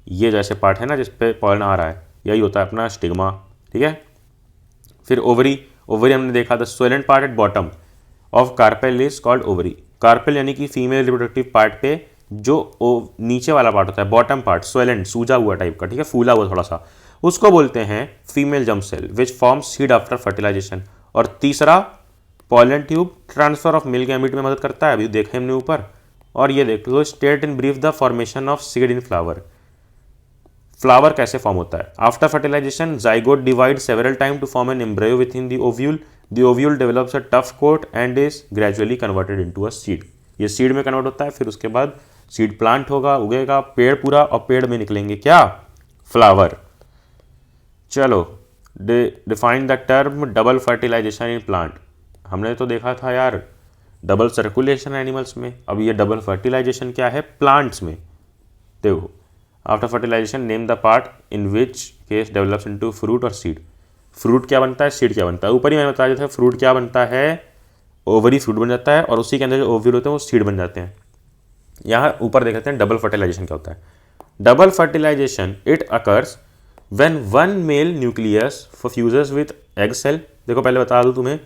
ये जैसे पार्ट है ना जिसपे पॉलन आ रहा है, यही होता है अपना स्टिग्मा, ठीक है। फिर ओवरी, ओवरी हमने देखा the swollen part at bottom of carpel is called ovary. Carpel यानी कि फीमेल रिप्रोडक्टिव पार्ट पे जो नीचे वाला पार्ट होता है, बॉटम पार्ट, सोलेंट सूजा हुआ टाइप का, ठीक है, फूला हुआ थोड़ा सा, उसको बोलते हैं female germ cell which form seed after fertilisation. और तीसरा pollen tube transfer of milk gamete में मदद करता है, अभी देखे हमने ऊपर। और ये देख लो, state in brief the formation of seed in flower. Flower कैसे फॉर्म होता है? After fertilisation zygote divide several time to form an embryo within the ovule. The ovule develops a tough coat and is gradually converted into a seed. ये सीड में कन्वर्ट होता है, फिर उसके बाद सीड प्लांट होगा, उगेगा पेड़ पूरा, और पेड़ में निकलेंगे क्या? फ्लावर। चलो define the term double fertilisation in plant. हमने तो देखा था यार डबल सर्कुलेशन एनिमल्स में, अब ये डबल फर्टिलाइजेशन क्या है प्लांट्स में। देखो, after fertilization name the part in which case develops into fruit और सीड। फ्रूट क्या बनता है, सीड क्या बनता है? ऊपर ही मैंने बताया था, फ्रूट क्या बनता है, ओवरी फ्रूट बन जाता है, और उसी के अंदर जो ओव्यूल होते हैं वो सीड बन जाते हैं। यहाँ ऊपर देख लेते हैं डबल फर्टिलाइजेशन क्या होता है। Double fertilization it occurs when one male nucleus fuses with egg cell. देखो पहले बता दूं तुम्हें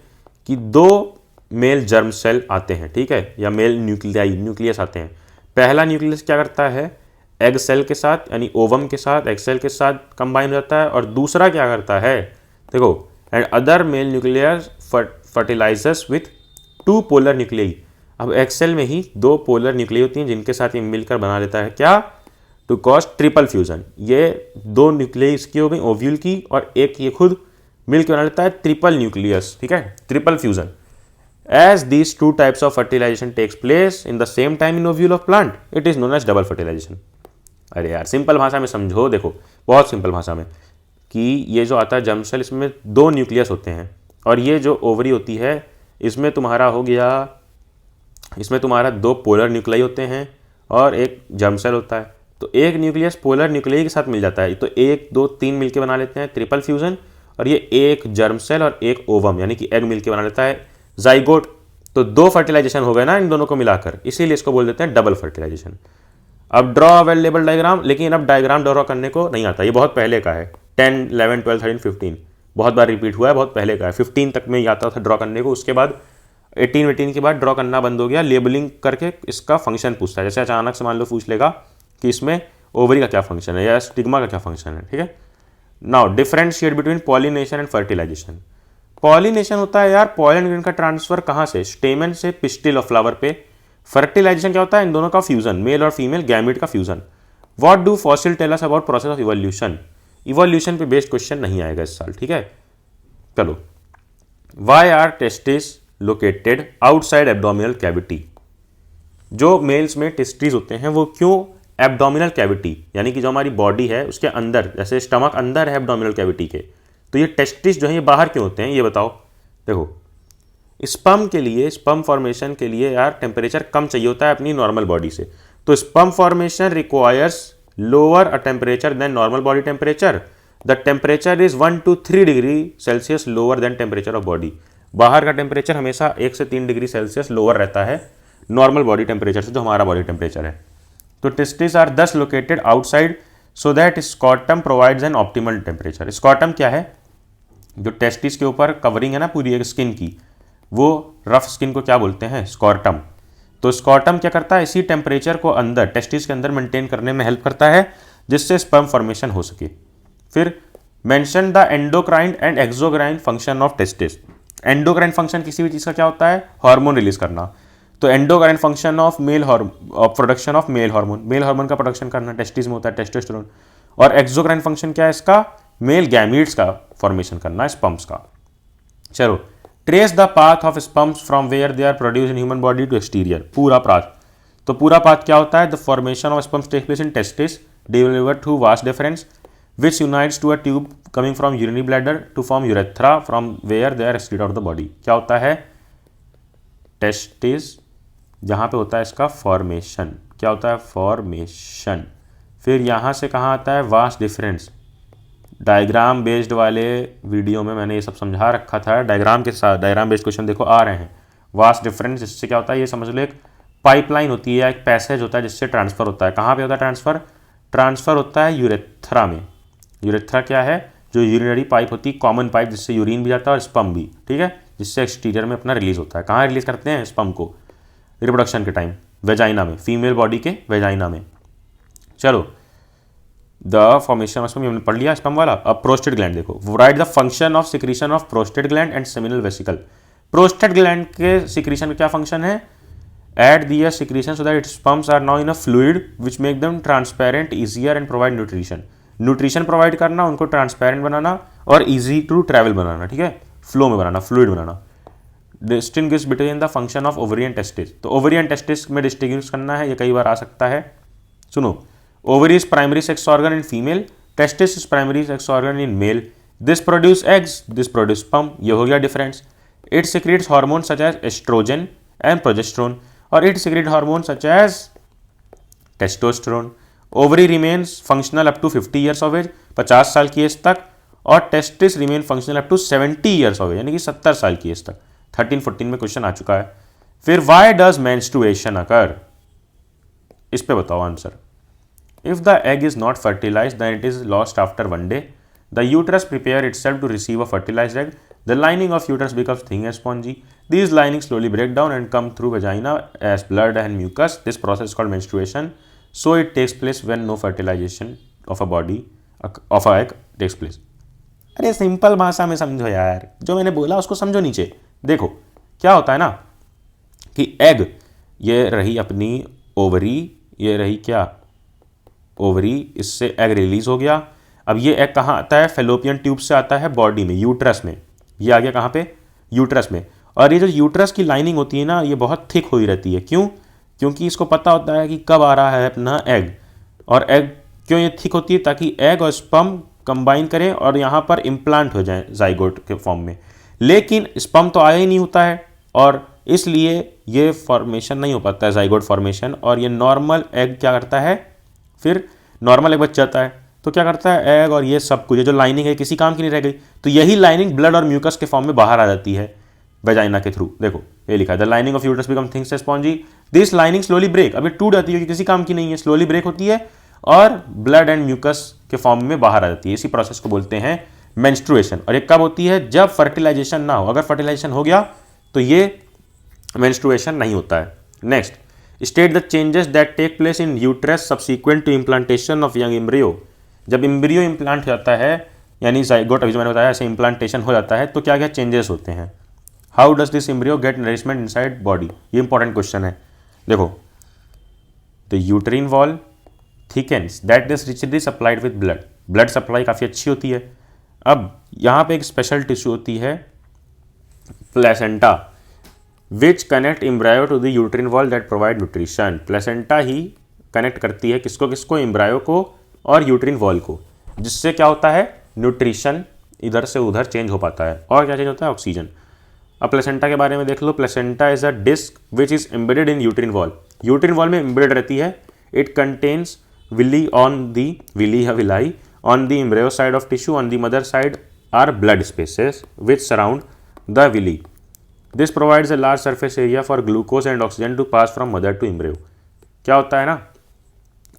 कि दो मेल जर्म सेल आते हैं, ठीक है, या मेल न्यूक्लियस आते हैं। पहला न्यूक्लियस क्या करता है, एग सेल के साथ यानी ओवम के साथ, एग सेल के साथ कंबाइन हो जाता है, और दूसरा क्या करता है, देखो, and other male nucleus fertilizers with two polar nuclei. अब एग सेल में ही दो पोलर न्यूक्लियाई होती हैं जिनके साथ ये मिलकर बना लेता है क्या, टू कॉज ट्रिपल फ्यूजन। ये दो न्यूक्लियाई इसकी हो गई ओव्यूल की, और एक ये खुद मिलकर बना लेता है ट्रिपल न्यूक्लियस, ठीक है, triple fusion. As these two types of fertilization takes place in the same time in ovule of plant, it is known as double fertilization. अरे यार सिंपल भाषा में समझो, देखो बहुत सिंपल भाषा में, कि ये जो आता है जर्म सेल, इसमें दो न्यूक्लियस होते हैं, और ये जो ओवरी होती है इसमें तुम्हारा हो गया, इसमें तुम्हारा दो पोलर न्यूक्लियाई होते हैं और एक जर्म सेल होता है। तो एक न्यूक्लियस पोलर न्यूक्लियाई के साथ मिल जाता है, तो एक दो तीन मिलके बना लेते हैं ट्रिपल फ्यूजन, और ये एक जर्म सेल और एक ओवम यानी कि एग मिलके बना लेता है जाइगोट। तो दो फर्टिलाइजेशन हो गए ना इन दोनों को मिलाकर, इसीलिए इसको बोल देते हैं डबल फर्टिलाइजेशन। अब ड्रॉ अवेलेबल डायग्राम, लेकिन अब डायग्राम ड्रॉ करने को नहीं आता, ये बहुत पहले का है, 10, 11, 12, 13, 15 बहुत बार रिपीट हुआ है, बहुत पहले का है। 15 तक में ही आता था ड्रॉ करने को, उसके बाद 18 के बाद ड्रॉ करना बंद हो गया। लेबलिंग करके इसका फंक्शन पूछता है, जैसे अचानक से मान लो पूछ लेगा कि इसमें ओवरी का क्या फंक्शन है या स्टिग्मा का क्या फंक्शन है, ठीक है। Now differentiate between pollination and fertilization. Pollination होता है यार पॉलन ग्रेन का ट्रांसफर कहाँ से, स्टेमन से पिस्टिल ऑफ फ्लावर पे। फर्टिलाइजेशन क्या होता है, इन दोनों का फ्यूजन, मेल और फीमेल गैमेट का fusion. What do fossil tell us about process of evolution. Evolution पे बेस्ड क्वेश्चन नहीं आएगा इस साल, ठीक है। चलो, why are testis located outside abdominal cavity. जो मेल्स में टेस्टिस होते हैं वो क्यों एब्डोमिनल कैविटी यानी कि जो हमारी बॉडी है उसके अंदर, जैसे स्टमक अंदर है एब्डोमिनल कैविटी के, तो ये टेस्टिस जो है ये बाहर क्यों होते हैं ये बताओ। देखो, स्पर्म के लिए, स्पर्म फॉर्मेशन के लिए यार टेम्परेचर कम चाहिए होता है अपनी नॉर्मल बॉडी से, तो sperm formation requires lower a temperature than normal body temperature. The temperature is 1 to 3 degree Celsius lower than temperature of body. बाहर का टेम्परेचर हमेशा 1 से 3 डिग्री सेल्सियस लोअर रहता है नॉर्मल बॉडी टेम्परेचर से, जो हमारा बॉडी टेम्परेचर है। तो टेस्टिस आर दस located outside so that scrotum provides N optimal temperature. Scrotum क्या है, जो टेस्टिस के ऊपर कवरिंग है ना पूरी एक स्किन की, वो रफ स्किन को क्या बोलते हैं, स्कॉर्टम। तो स्कॉटम क्या करता है, इसी टेम्परेचर को अंदर टेस्टिस के अंदर मेंटेन करने में हेल्प करता है जिससे स्पर्म फॉर्मेशन हो सके। फिर mention the endocrine and exocrine function of testis. Endocrine function किसी भी चीज़ का क्या होता है, हार्मोन रिलीज करना। तो endocrine function of production of male hormone का प्रोडक्शन करना टेस्टिस में होता है, टेस्टोस्टेरोन। और एक्सोक्राइन फंक्शन क्या है इसका, मेल गैमीट्स का फॉर्मेशन करना, स्पर्म्स का। चलो, trace the path of sperms from where they are produce in human body to exterior. पूरा पाथ, तो पूरा पाथ क्या होता है, the formation of sperms take place in testis delivered through vas deferens which unites to a tube coming from urinary bladder to form urethra from where they are excreted out of the body। क्या होता है, टेस्टिस जहाँ पे होता है इसका फॉर्मेशन, क्या होता है, फॉर्मेशन। फिर यहाँ से कहाँ आता है, वास डिफरेंस। डायग्राम बेस्ड वाले वीडियो में मैंने ये सब समझा रखा था, डायग्राम के साथ डायग्राम बेस्ड क्वेश्चन देखो आ रहे हैं। वास डिफरेंस इससे क्या होता है, ये समझ लो एक पाइपलाइन होती है, एक पैसेज होता है जिससे ट्रांसफर होता है। कहाँ पे होता है ट्रांसफर होता है यूरेथ्रा में। यूरेथ्रा क्या है, जो यूरिनरी पाइप होती है, कॉमन पाइप जिससे यूरिन भी जाता है और स्पर्म भी, ठीक है, जिससे एक्सटीरियर में अपना रिलीज होता है। कहाँ रिलीज करते हैं स्पर्म को, रिप्रोडक्शन के टाइम, वेजाइना में, फीमेल बॉडी के वेजाइना में। चलो, द फॉर्मेशन ऑफ स्पर्म हमने पढ़ लिया स्पर्म वाला। अब प्रोस्टेट ग्लैंड देखो, right the function of secretion of prostate gland and seminal vesicle. Prostate gland के सिक्रीशन का क्या फंक्शन है, add the secretion so that its sperms are now in a fluid which make them transparent, easier and provide nutrition। Nutrition provide करना, उनको ट्रांसपेरेंट बनाना और इजी टू ट्रैवल बनाना, ठीक है, फ्लो में बनाना, फ्लूइड बनाना। Distinguish between the function of ovary and testis. तो ओवरी एंड टेस्टिस में डिस्टिंग्विश करना है, ये कई बार आ सकता है। सुनो, ovary is primary sex organ in female, testis is primary sex organ in male. This produce eggs, this produce sperm, ये हो गया difference. It secretes hormone such as estrogen and progesterone और it secrete hormone such as testosterone. Ovary remains functional up to 50 years of age, 50 साल की एज तक, और testis remain functional up to 70 years of age, यानी कि 70 साल की एज तक। 13-14 में क्वेश्चन आ चुका है। फिर वाई डज मेंस्ट्रुएशन अकर, इस पे बताओ answer. If the egg is not fertilized then it is lost after 1 day। The uterus prepare itself to receive a fertilized egg. The lining of uterus becomes thin and spongy. These linings slowly break down and come through vagina as blood and mucus. This process is called menstruation. So it takes place when no fertilization of a egg takes place. अरे सिंपल भाषा में समझो यार, जो मैंने बोला उसको समझो नीचे। देखो क्या होता है ना कि एग, ये रही अपनी ओवरी, ये रही क्या ओवरी, इससे एग रिलीज हो गया। अब ये एग कहाँ आता है, फेलोपियन ट्यूब से आता है बॉडी में, यूट्रस में। ये आ गया कहाँ पे, यूट्रस में। और ये जो यूट्रस की लाइनिंग होती है ना, ये बहुत थिक हुई रहती है। क्यों, क्योंकि इसको पता होता है कि कब आ रहा है अपना एग। और एग क्यों ये थिक होती है, ताकि एग और स्पर्म कंबाइन करें और यहाँ पर इम्प्लांट हो जाए जाइगोट के फॉर्म में। लेकिन स्पर्म तो आया ही नहीं होता है और इसलिए ये फॉर्मेशन नहीं हो पाता है, जाइगोट फॉर्मेशन। और ये नॉर्मल एग क्या करता है, फिर नॉर्मल एग बच जाता है। तो क्या करता है, एग और ये सब कुछ, ये जो लाइनिंग है किसी काम की नहीं रह गई, तो यही लाइनिंग ब्लड और म्यूकस के फॉर्म में बाहर आ जाती है वेजाइना के थ्रू। देखो ये लिखा है, the lining of uterus become thin spongy, this lining slowly break. अब ये टूट जाती है क्योंकि किसी काम की नहीं है, स्लोली ब्रेक होती है और ब्लड एंड म्यूकस के फॉर्म में बाहर आ जाती है। इसी प्रोसेस को बोलते हैं मेंस्ट्रुएशन। और ये कब होती है, जब फर्टिलाइजेशन ना हो। अगर फर्टिलाइजेशन हो गया तो ये मेंस्ट्रुएशन नहीं होता है। Next, state the changes that take place in uterus subsequent to implantation of young embryo. जब एम्ब्रियो इम्प्लांट हो जाता है, यानी जाइगोट, अभी जो मैंने बताया ऐसे इम्प्लांटेशन हो जाता है, तो क्या क्या चेंजेस होते हैं। How does this embryo get nourishment inside body, ये इंपॉर्टेंट क्वेश्चन है। देखो, the uterine wall thickens that is richly supplied with blood, blood supply काफ़ी अच्छी होती है। अब यहाँ पे एक स्पेशल टिश्यू होती है placenta, which connect embryo to the uterine wall that provide nutrition. Placenta ही कनेक्ट करती है किसको किसको, एम्ब्रायो को और यूट्रीन वॉल को, जिससे क्या होता है, न्यूट्रिशन इधर से उधर चेंज हो पाता है। और क्या चेंज होता है, ऑक्सीजन। अब प्लेसेंटा के बारे में देख लो। Placenta is a disc which is embedded in uterine wall, uterine wall में एम्बेडेड रहती है। It contains villi on the villi या villi on the embryo side of tissue, on the mother side are blood spaces which surround the villi. This provides a large surface area for glucose and oxygen to pass from mother to embryo. क्या होता है ना,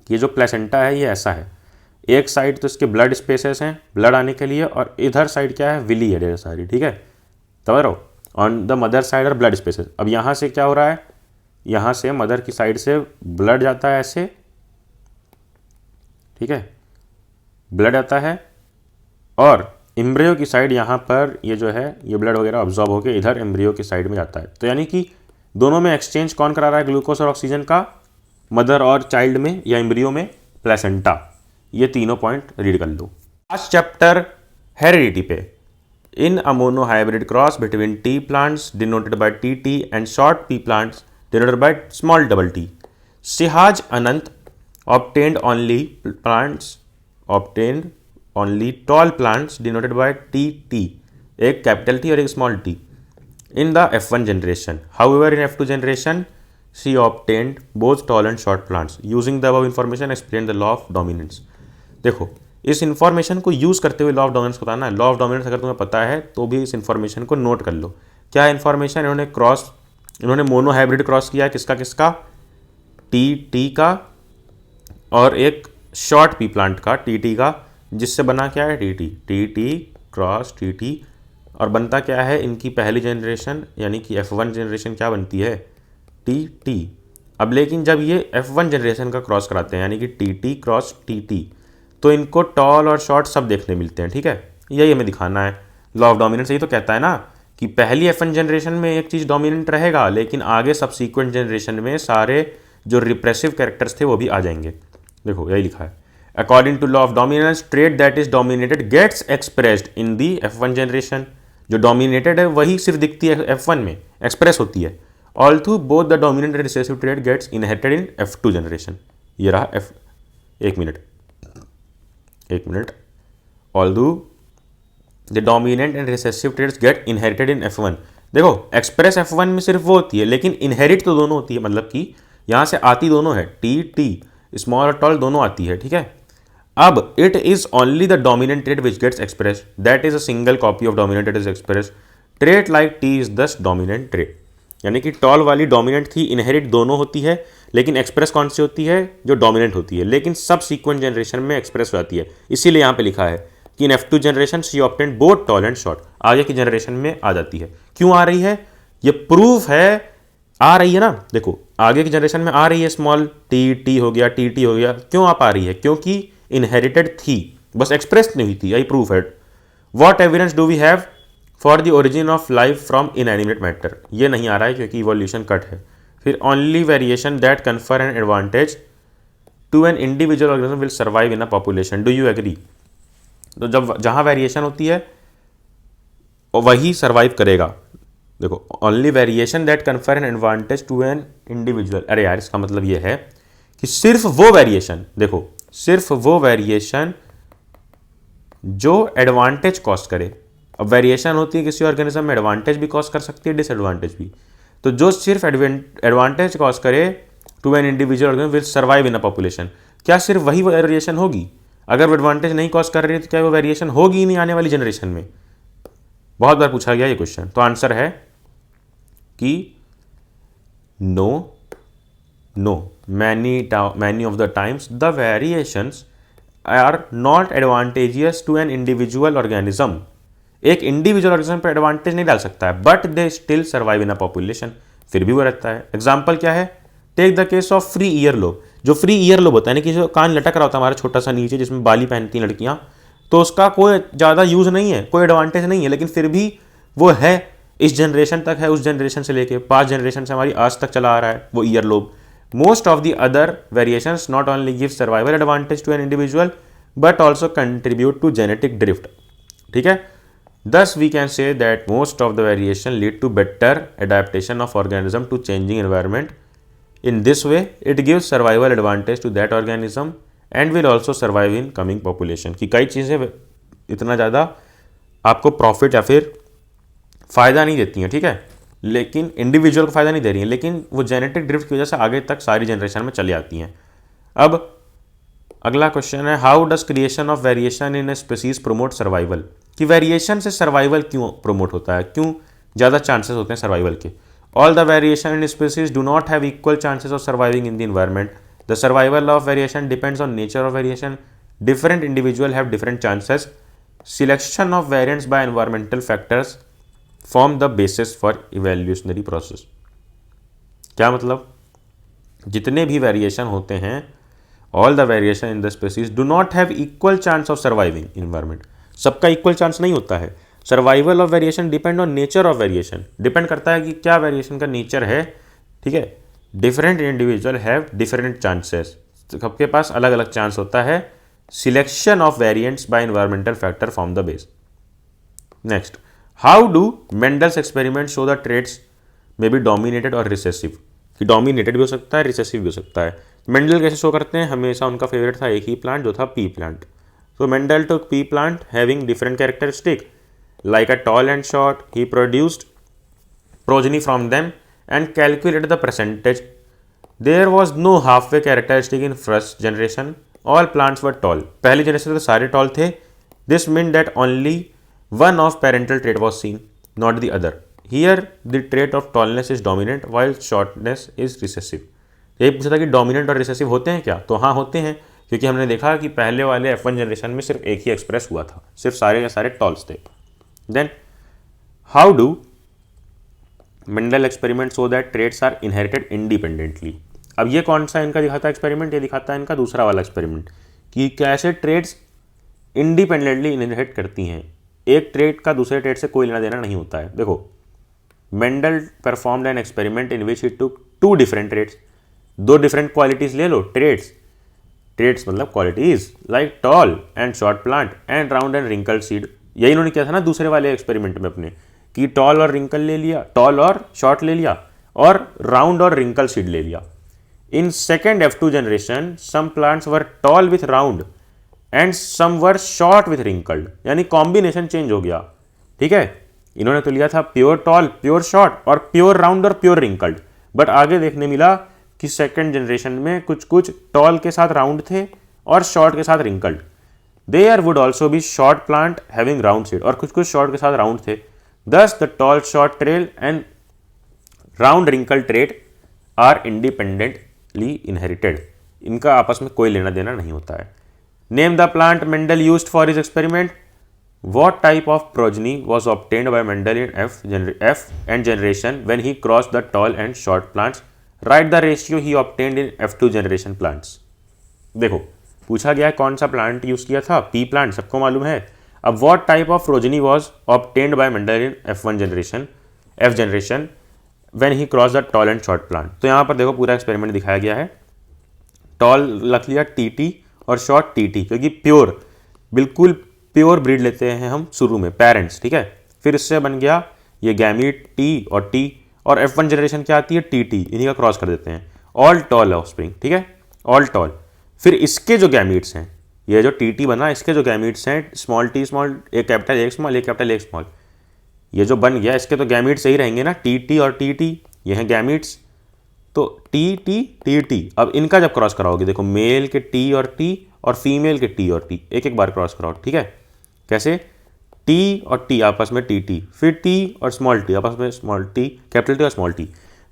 ये जो प्लेसेंटा है ये ऐसा है, एक साइड तो इसके ब्लड स्पेसेस हैं ब्लड आने के लिए, और इधर साइड क्या है, विली है ढेर सारी, ठीक है, समझ रहे हो। ऑन द मदर साइड और ब्लड स्पेसेस। अब यहाँ से क्या हो रहा है, यहाँ से मदर की साइड से ब्लड जाता है ऐसे, ठीक है, ब्लड आता है, और एम्ब्रियो की साइड यहाँ पर ये जो है ये ब्लड वगैरह ऑब्जॉर्ब होकर इधर एम्ब्रियो की साइड में जाता है। तो यानी कि दोनों में एक्सचेंज कौन करा रहा है ग्लूकोज और ऑक्सीजन का, मदर और चाइल्ड में या एम्ब्रियो में, प्लेसेंटा। ये तीनों पॉइंट रीड कर लो। आज चैप्टर हेरिडिटी पे, in a mono hybrid cross between T plants denoted by T T and short pea plants denoted by small double T, सिहाज अनंत obtained only tall plants denoted by TT, एक कैपिटल टी और एक small T, in the F1 generation. However, in F2 generation, she obtained both tall and short plants. Using the above information, explain the law of dominance. देखो, इस इंफॉर्मेशन को यूज़ करते हुए लॉ ऑफ डोमिनेंस बताना है। लॉ ऑफ डोमिनेंस अगर तुम्हें पता है तो भी इस इंफॉर्मेशन को नोट कर लो। क्या इंफॉर्मेशन, इन्होंने मोनो हाइब्रिड क्रॉस किया है, किसका किसका, टी का और एक शॉर्ट पी प्लांट का, टी का, जिससे बना क्या है, टी क्रॉस टी, और बनता क्या है, इनकी पहली जनरेशन यानी कि F1 जनरेशन क्या बनती है, टी। अब लेकिन जब ये F1 जनरेशन का क्रॉस कराते हैं यानी कि टी क्रॉस टी, तो इनको टॉल और शॉर्ट सब देखने मिलते हैं, ठीक है। यही हमें दिखाना है। लॉ ऑफ डोमिनेंस यही तो कहता है ना कि पहली F1 जनरेशन में एक चीज़ डोमिनेंट रहेगा, लेकिन आगे सब्सीक्वेंट जनरेशन में सारे जो रिप्रेसिव कैरेक्टर्स थे वो भी आ जाएंगे। देखो यही लिखा है, according to law of dominance trait that is dominated gets expressed in the F1 generation. जो डोमिनेटेड है वही सिर्फ दिखती है F1 में, एक्सप्रेस होती है। Although both the dominant and recessive trait gets inherited in F2 generation. ये रहा एक minute, although the dominant and recessive traits get inherited in F1। देखो एक्सप्रेस F1 में सिर्फ वो होती है, लेकिन इनहेरिट तो दोनों होती है, मतलब कि यहाँ से आती दोनों है, टी स्मॉल और टॉल दोनों आती है, ठीक है। अब it is only the dominant trait which gets express, that is a single copy of dominant it is express. Trait like T is thus dominant trait, यानी कि टॉल वाली डोमिनेंट थी, इनहेरिट दोनों होती है, लेकिन एक्सप्रेस कौन सी होती है, जो डोमिनेंट होती है, लेकिन सब सीक्वेंट जनरेशन में एक्सप्रेस हो जाती है। इसीलिए यहाँ पे लिखा है कि इन F2 generation she obtained both toll and short, आगे की जनरेशन में आ जाती है। क्यों आ रही है, ये प्रूफ है, आ रही है ना। देखो आगे की जनरेशन में आ रही है, स्मॉल टी हो गया, टी हो गया, क्यों आप आ रही है, क्योंकि इनहेरिटेड थी, बस एक्सप्रेस नहीं हुई थी, यही प्रूफ है। What evidence do we have for the origin of life from inanimate matter, ये नहीं आ रहा है क्योंकि इवोल्यूशन कट है। फिर only variation that confer an advantage to an individual organism will survive in a population, do you agree. तो जब जहां वेरिएशन होती है वही सर्वाइव करेगा। देखो only variation that confer an advantage to an individual, अरे यार इसका मतलब ये है कि सिर्फ वो वेरिएशन, देखो सिर्फ वो वेरिएशन जो एडवांटेज कॉज करे। अब वेरिएशन होती है किसी ऑर्गेनिज्म में, एडवांटेज भी कॉज कर सकती है, डिसएडवांटेज भी। तो जो सिर्फ एडवांटेज कॉज करे to an individual organism will survive in a population, क्या सिर्फ वही वेरिएशन होगी। अगर वो एडवांटेज नहीं कॉज कर रही है तो क्या वो वेरिएशन होगी ही नहीं आने वाली जनरेशन में। बहुत बार पूछा गया ये क्वेश्चन, तो आंसर है कि no many of the times the variations are not advantageous to an individual organism। एक इंडिविजुअल ऑर्गेनिज्म पर एडवांटेज नहीं डाल सकता है, but they still survive in a population, फिर भी वो रहता है। एग्जाम्पल क्या है, take the case of free ear lobe. जो फ्री ईयर लोब होता है ना कि जो कान लटक रहा होता है हमारा छोटा सा नीचे, जिसमें बाली पहनती हैं लड़कियां, तो उसका कोई ज़्यादा यूज़ नहीं है, कोई एडवांटेज नहीं है, लेकिन फिर भी वो है, इस जनरेशन तक है, उस जनरेशन से लेके 5 जनरेशन से हमारी आज तक चला आ रहा है वो ear lobe. Most of the other variations not only give survival advantage to an individual but also contribute to genetic drift, ठीक है। Thus we can say that most of the variation lead to better adaptation of organism to changing environment. In this way it gives survival advantage to that organism and will also survive in coming population। कि कई चीज़ें इतना ज़्यादा आपको प्रॉफिट या फिर फ़ायदा नहीं देती हैं, ठीक है, लेकिन इंडिविजुअल को फायदा नहीं दे रही है, लेकिन वो जेनेटिक ड्रिफ्ट की वजह से आगे तक सारी जनरेशन में चली आती हैं। अब अगला क्वेश्चन है, how does creation of variation in a species promote survival. कि वेरिएशन से सर्वाइवल क्यों प्रोमोट होता है, क्यों ज़्यादा चांसेस होते हैं सर्वाइवल के। All the variation in species do not have equal chances of surviving in the environment. The survival of variation depends on nature of variation. Different individual have different chances. Selection of variants by environmental factors form the basis for evolutionary process. क्या मतलब, जितने भी वेरिएशन होते हैं, all the variation in the species do not have equal chance of surviving environment. सबका इक्वल चांस नहीं होता है। Survival of variation depend on nature of variation, depend करता है कि क्या वेरिएशन का नेचर है। ठीक है, different individual have different chances, सबके पास अलग अलग चांस होता है। Selection of variants by environmental factor form the base. Next, how do Mendel's experiment show the traits may be dominated और रिसेसिव, कि डोमिनेटेड भी हो सकता है, रिसेसिव भी हो सकता है। मेंडल कैसे शो करते हैं, हमेशा उनका फेवरेट था एक ही प्लांट जो था P plant. So Mendel took pea plant having different characteristic, like a tall and short. He produced progeny from them and calculated the percentage. There was no halfway characteristic in first generation. All plants were tall. पहली जनरेशन में तो सारे tall थे. This meant that only one of parental trait was seen, not the other. Here the trait of tallness is dominant while shortness is recessive. यही पूछा था कि डोमिनेंट और रिसेसिव होते हैं क्या, तो हाँ होते हैं, क्योंकि हमने देखा कि पहले वाले F1 जनरेशन में सिर्फ एक ही एक्सप्रेस हुआ था, सिर्फ सारे के सारे टॉल्स थे। Then how do Mendel experiment show that traits are inherited independently. अब ये कौन सा इनका दिखाता है एक्सपेरिमेंट, ये दिखाता है इनका दूसरा वाला एक्सपेरिमेंट, कि कैसे ट्रेड्स इंडिपेंडेंटली इनहेरिट करती हैं। एक ट्रेड का दूसरे ट्रेड से कोई लेना देना नहीं होता है। देखो, Mendel performed an experiment in which he took two different traits, दो डिफरेंट क्वालिटीज ले लो, ट्रेड्स मतलब qualities, like tall and short plant and round and wrinkle seed. यही इन्होंने किया था ना दूसरे वाले एक्सपेरिमेंट में अपने, कि टॉल और रिंकल ले लिया, टॉल और शॉर्ट ले लिया, और राउंड और रिंकल सीड ले लिया। In second F2 generation some plants were tall with round and some were short with wrinkled, यानी कॉम्बिनेशन चेंज हो गया। ठीक है, इन्होंने तो लिया था प्योर टॉल, प्योर शॉर्ट और प्योर राउंड और प्योर रिंकल्ड, बट आगे देखने मिला कि सेकेंड जनरेशन में कुछ कुछ टॉल के साथ राउंड थे और शॉर्ट के साथ wrinkled. There would also be short plant having round seed, और कुछ कुछ शॉर्ट के साथ राउंड थे। Thus the tall short trait and round wrinkle trait are independently inherited, इनका आपस में कोई लेना देना नहीं होता है। Name the plant Mendel used for his experiment. What type of progeny was obtained by Mendel in F and generation when he crossed the tall and short plants? Write the ratio he obtained in F2 generation plants. देखो, पूछा गया है कौन सा प्लांट यूज किया था, पी प्लांट, सबको मालूम है। अब what type of progeny was obtained by Mendel in F1 generation, F generation when he crossed the tall and short plant? तो यहाँ पर देखो पूरा एक्सपेरिमेंट दिखाया गया है। टॉल रख लिया TT और शॉर्ट TT, क्योंकि प्योर, बिल्कुल प्योर ब्रीड लेते हैं हम शुरू में, पेरेंट्स। ठीक है, फिर इससे बन गया ये गैमीट T और T, और F1 जनरेशन क्या आती है TT, इन्हीं का क्रॉस कर देते हैं, ऑल टॉल ऑफस्प्रिंग। ठीक है, ऑल टॉल। फिर इसके जो गैमीट्स हैं, ये जो TT बना, इसके जो गैमीट्स हैं स्मॉल t स्मॉल, एक कैपिटल एक स्मॉल, एक कैपिटल एक स्मॉल, ये जो बन गया इसके तो गैमीट सही रहेंगे ना, TT और TT, ये हैं गैमीट्स। तो TT TT, अब इनका जब क्रॉस कराओगे, देखो मेल के T और T और फीमेल के T और T, एक एक बार क्रॉस कराओ। ठीक है, कैसे, T और T आपस में TT, फिर T और स्मॉल t आपस में स्मॉल t, कैपिटल T और स्मॉल t,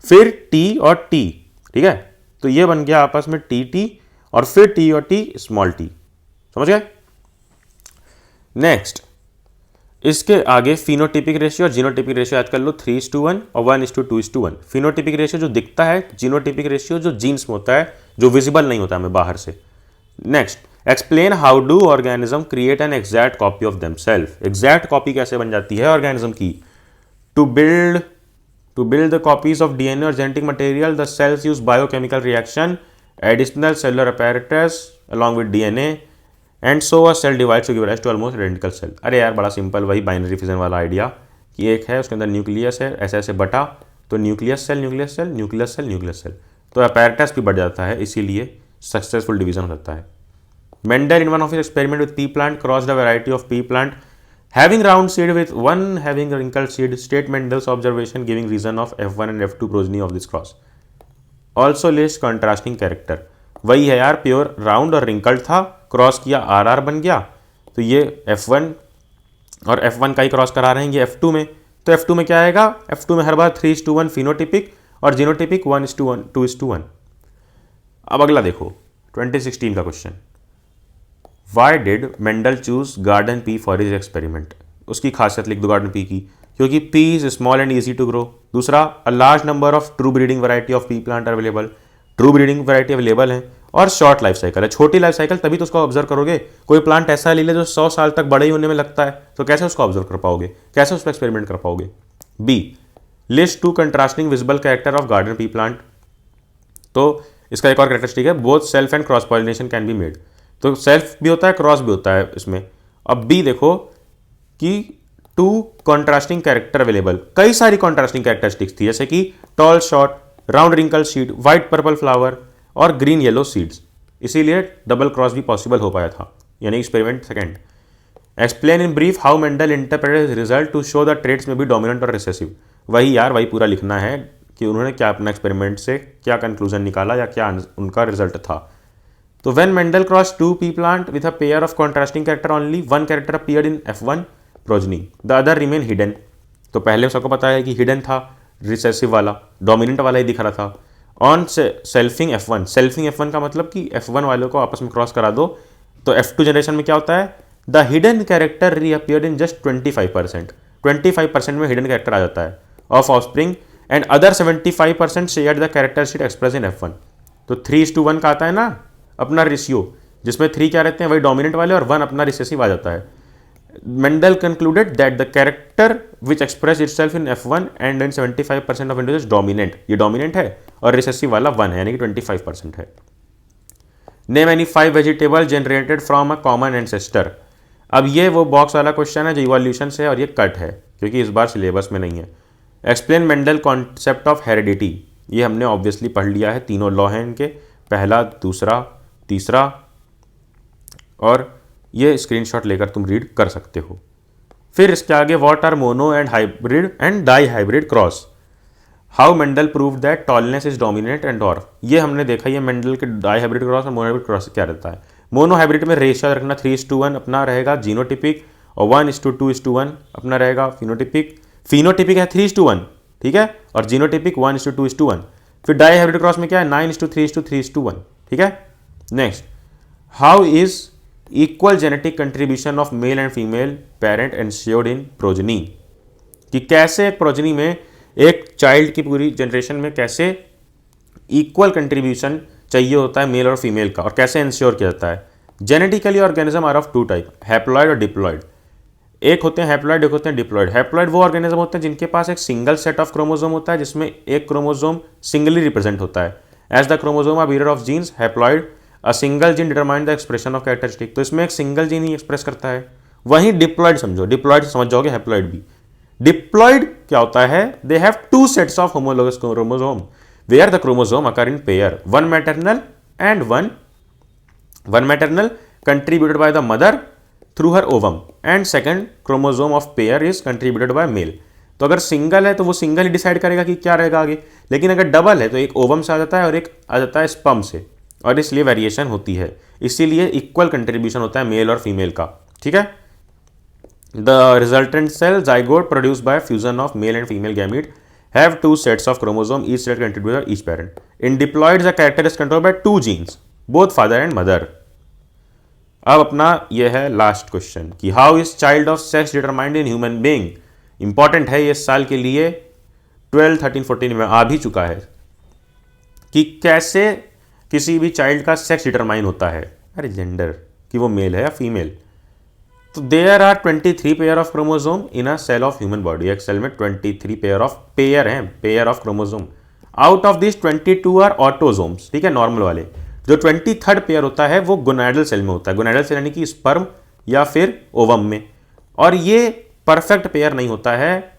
फिर T और T। ठीक है, तो ये बन गया आपस में TT और फिर T और T स्मॉल t, समझ गए। नेक्स्ट, इसके आगे फिनोटिपिक रेशियो और जीनोटिपिक रेशियो याद कर लो, 3:1 और 1:2:1। फिनोटिपिक रेशियो जो दिखता है, जीनोटिपिक रेशियो जो जीन्स में होता है, जो विजिबल नहीं होता हमें बाहर से। Next, explain how do organism create an exact copy of themselves. Exact copy कैसे बन जाती है ऑर्गेनिज्म की? To build the copies of DNA और genetic material, the cells use biochemical reaction, additional cellular apparatus along with DNA, and so a cell divides to give rise to almost identical cell. अरे यार, बड़ा सिंपल, वही बाइनरी फिजन वाला आइडिया, कि एक है उसके अंदर न्यूक्लियस है, ऐसे ऐसे बटा, तो nucleus cell nucleus cell nucleus cell nucleus cell, तो अपैरेटस भी बढ़ जाता है, इसीलिए सक्सेसफुल डिवीजन हो जाता है। Mendel in one of his experiment with pea plant crossed a variety of pea plant having round seed with one having wrinkled seed. State Mendel's observation giving reason of F1 and F2 progeny of this cross. Also list contrasting character. वही है यार, प्योर राउंड और रिंकल्ड था, क्रॉस किया RR बन गया, तो ये F1 और F1 का ही क्रॉस करा रहे हैं ये F2 में। तो F2 में क्या आएगा, F2 में हर बार 3:1 फिनोटिपिक और जीनोटिपिक 1:1 2:1। अब अगला देखो 2016 का question, why did Mendel choose garden pea for his experiment. उसकी खासियत लिख दो गार्डन पी की, क्योंकि pea is small and easy to grow. दूसरा, a large number of true breeding variety of pea plant are available. True breeding variety available है और शॉर्ट लाइफ साइकिल है। छोटी लाइफ साइकिल तभी तो उसको ऑब्जर्व करोगे। कोई प्लांट ऐसा ले ले जो 100 साल तक बड़े ही होने में लगता है, तो कैसे उसको ऑब्जर्व कर पाओगे, कैसे उस पर एक्सपेरिमेंट कर पाओगे। B, list 2 contrasting visible character of garden pea plant. तो इसका एक और कैरेक्टरिस्टिक है, both self and cross pollination can be made. तो सेल्फ भी होता है, क्रॉस भी होता है इसमें। अब बी देखो कि 2 कॉन्ट्रास्टिंग कैरेक्टर अवेलेबल, कई सारी कॉन्ट्रास्टिंग कैरेक्टरिस्टिक्स थी, जैसे कि tall short, round wrinkle seed, white purple flower और ग्रीन येलो सीड्स। इसीलिए डबल क्रॉस भी पॉसिबल हो पाया था, यानी experiment second. Explain in brief how Mendel interpreted result to show the traits में बी डोमिनेंट और रिसेसिव। वही यार, वही पूरा लिखना है कि उन्होंने क्या अपना एक्सपेरिमेंट से क्या कंक्लूजन निकाला या क्या उनका रिजल्ट था। तो when Mendel cross 2 P plant with a pair of contrasting character, only 1 character appeared in F1 progeny, the other remain hidden. तो पहले सबको पता है कि हिडन था, रिसेसिव वाला, डोमिनेंट वाला ही दिख रहा था। On selfing F1, selfing F1 का मतलब कि F1 वालों को आपस में क्रॉस करा दो, तो F2 जनरेशन में क्या होता है, the hidden character reappeared in just 25%। 25% में हिडन कैरेक्टर आ जाता है of offspring and other 75% share the character शीट एक्सप्रेस इन F1। तो 3:1 का आता है ना अपना रेशियो, जिसमें 3 क्या रहते हैं, वही डोमिनेंट वाले और 1 अपना रिसेसिव आ जाता है। Mendel concluded that the character which expressed itself in F1 and in 75% of individuals dominant, ये dominant है, और recessive वाला 1 है, यानी कि 25% है। Name any 5 vegetable generated from a common ancestor। अब ये वो बॉक्स वाला क्वेश्चन है जो इवोल्यूशन से है और ये कट है क्योंकि इस बार सिलेबस में नहीं है। Explain Mendel concept of heredity, ये हमने ऑब्वियसली पढ़ लिया है, तीनों लॉ हैं इनके, पहला, दूसरा, तीसरा, और ये स्क्रीनशॉट लेकर तुम रीड कर सकते हो। फिर इसके आगे what are mono and hybrid and di hybrid cross, how Mendel prove that tallness is dominant and dwarf. ये हमने देखा, ये मेंडल के डाई हाइब्रिड क्रॉस और मोनो हाइब्रिड क्रॉस क्या रहता है। मोनो हाइब्रिड में रेशियो रखना 3:1 अपना रहेगा जीनोटिपिक, और 1:2:1 अपना रहेगा फिनोटिपिक। फिनोटिपिक है 3:1, ठीक है, और जीनोटिपिक 1:2:1। फिर डाई हाइब्रिड क्रॉस में क्या है, 9:3:3:1, ठीक है। Next, how is equal genetic contribution of male and female parent ensured in progeny, कि कैसे एक प्रोजनी में एक चाइल्ड की पूरी जनरेशन में कैसे इक्वल कंट्रीब्यूशन चाहिए होता है मेल और फीमेल का, और कैसे इंश्योर किया जाता है। Genetically organism are of 2 type, haploid और डिप्लॉइड। एक होते हैं हैप्लॉइड, एक होते हैं डिप्लॉइड। हैप्लॉइड वो ऑर्गेनिज्म होते हैं जिनके पास एक सिंगल सेट ऑफ क्रोमोसोम होता है, जिसमें एक क्रोमोसोम सिंगली रिप्रेजेंट होता है। As the chromosome are bearer of genes, haploid a single gene determine the expression of characteristic. तो इसमें एक सिंगल जीन ही एक्सप्रेस करता है। वहीं डिप्लॉइड समझो, डिप्लॉइड समझ जाओगे, हैप्लॉइड भी। डिप्लॉइड क्या होता है, they have 2 sets of homologous chromosome where the chromosome occur in pair, one maternal and one maternal contributed by the mother through her ovum and second chromosome of pair is contributed by male. तो अगर सिंगल है तो वो सिंगल ही डिसाइड करेगा कि क्या रहेगा आगे, लेकिन अगर डबल है तो एक ओवम से आ जाता है और एक आ जाता है स्पर्म से, और इसलिए वेरिएशन होती है। इसीलिए इक्वल कंट्रीब्यूशन होता है मेल और फीमेल का, ठीक है। The resultant cell zygote produced by fusion of male and female gamete have 2 sets of chromosome, each set contributed by each parent. In diploid the character is controlled by 2 genes, both father and mother. अब अपना यह है लास्ट क्वेश्चन कि how is child of sex determined in human being. Important है ये, इस साल के लिए 12, 13, 14 में आ भी चुका है कि कैसे किसी भी चाइल्ड का सेक्स डिटरमाइन होता है, अरे जेंडर, कि वो मेल है या फीमेल। तो there are 23 pair of chromosome in a cell of human body. एक सेल में 23 pair of pair of chromosome. Out of this 22 are autosomes, ठीक है, नॉर्मल वाले। जो 23rd पेयर होता है वो गोनाडल सेल में होता है। गोनाडल सेल यानी कि स्पर्म या फिर ओवम में, और ये परफेक्ट पेयर नहीं होता है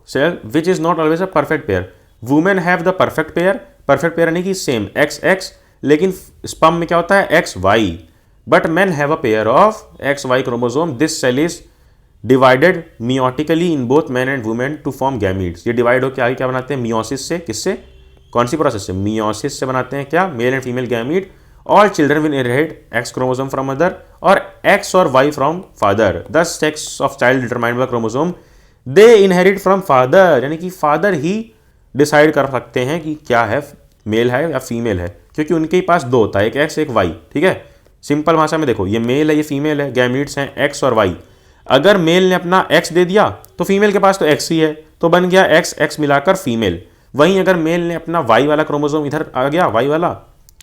cell, which is not always a perfect pair. Women have the perfect pair, perfect pair यानी कि सेम XX, लेकिन स्पर्म में क्या होता है XY, but men have a pair of XY chromosome. This cell is divided meiotically in both men and women to form gametes. ये डिवाइड होकर आगे क्या बनाते हैं, मियोसिस से, किससे, कौन सी प्रोसेस से, मियोसिस से बनाते हैं क्या, mail and female gamete. All children will inherit X chromosome from mother और X और Y from father. Thus sex of child determined by chromosome. They inherit from father, यानी कि फादर ही डिसाइड कर सकते हैं कि क्या है, मेल है या फीमेल है, क्योंकि उनके पास 2 होता है, एक X एक Y, ठीक है। सिंपल भाषा में देखो, ये मेल है ये फीमेल है, गैमीट्स हैं X और Y। अगर मेल ने अपना X दे दिया तो फीमेल के पास तो X ही है, तो बन गया X X मिलाकर फीमेल। वहीं अगर मेल ने अपना Y वाला क्रोमोसोम इधर आ गया, Y वाला,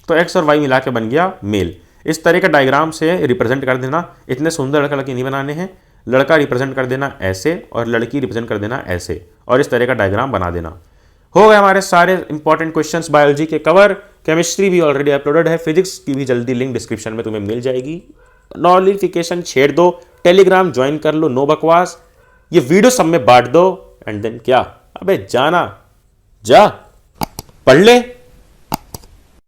तो एक्स और वाई मिला के बन गया मेल। इस तरह का डायग्राम से रिप्रेजेंट कर देना। इतने सुंदर लड़का लड़की नहीं बनाने हैं, लड़का रिप्रेजेंट कर देना ऐसे और लड़की रिप्रेजेंट कर देना ऐसे, और इस तरह का डायग्राम बना देना। हो गए हमारे सारे इंपॉर्टेंट क्वेश्चंस बायोलॉजी के कवर। केमिस्ट्री भी ऑलरेडी अपलोडेड है, फिजिक्स की भी जल्दी लिंक डिस्क्रिप्शन में तुम्हें मिल जाएगी। नोटिफिकेशन छेड़ दो, टेलीग्राम ज्वाइन कर लो, नो बकवास, ये वीडियो सब में बांट दो, एंड देन क्या, अबे जाना जा पढ़ ले।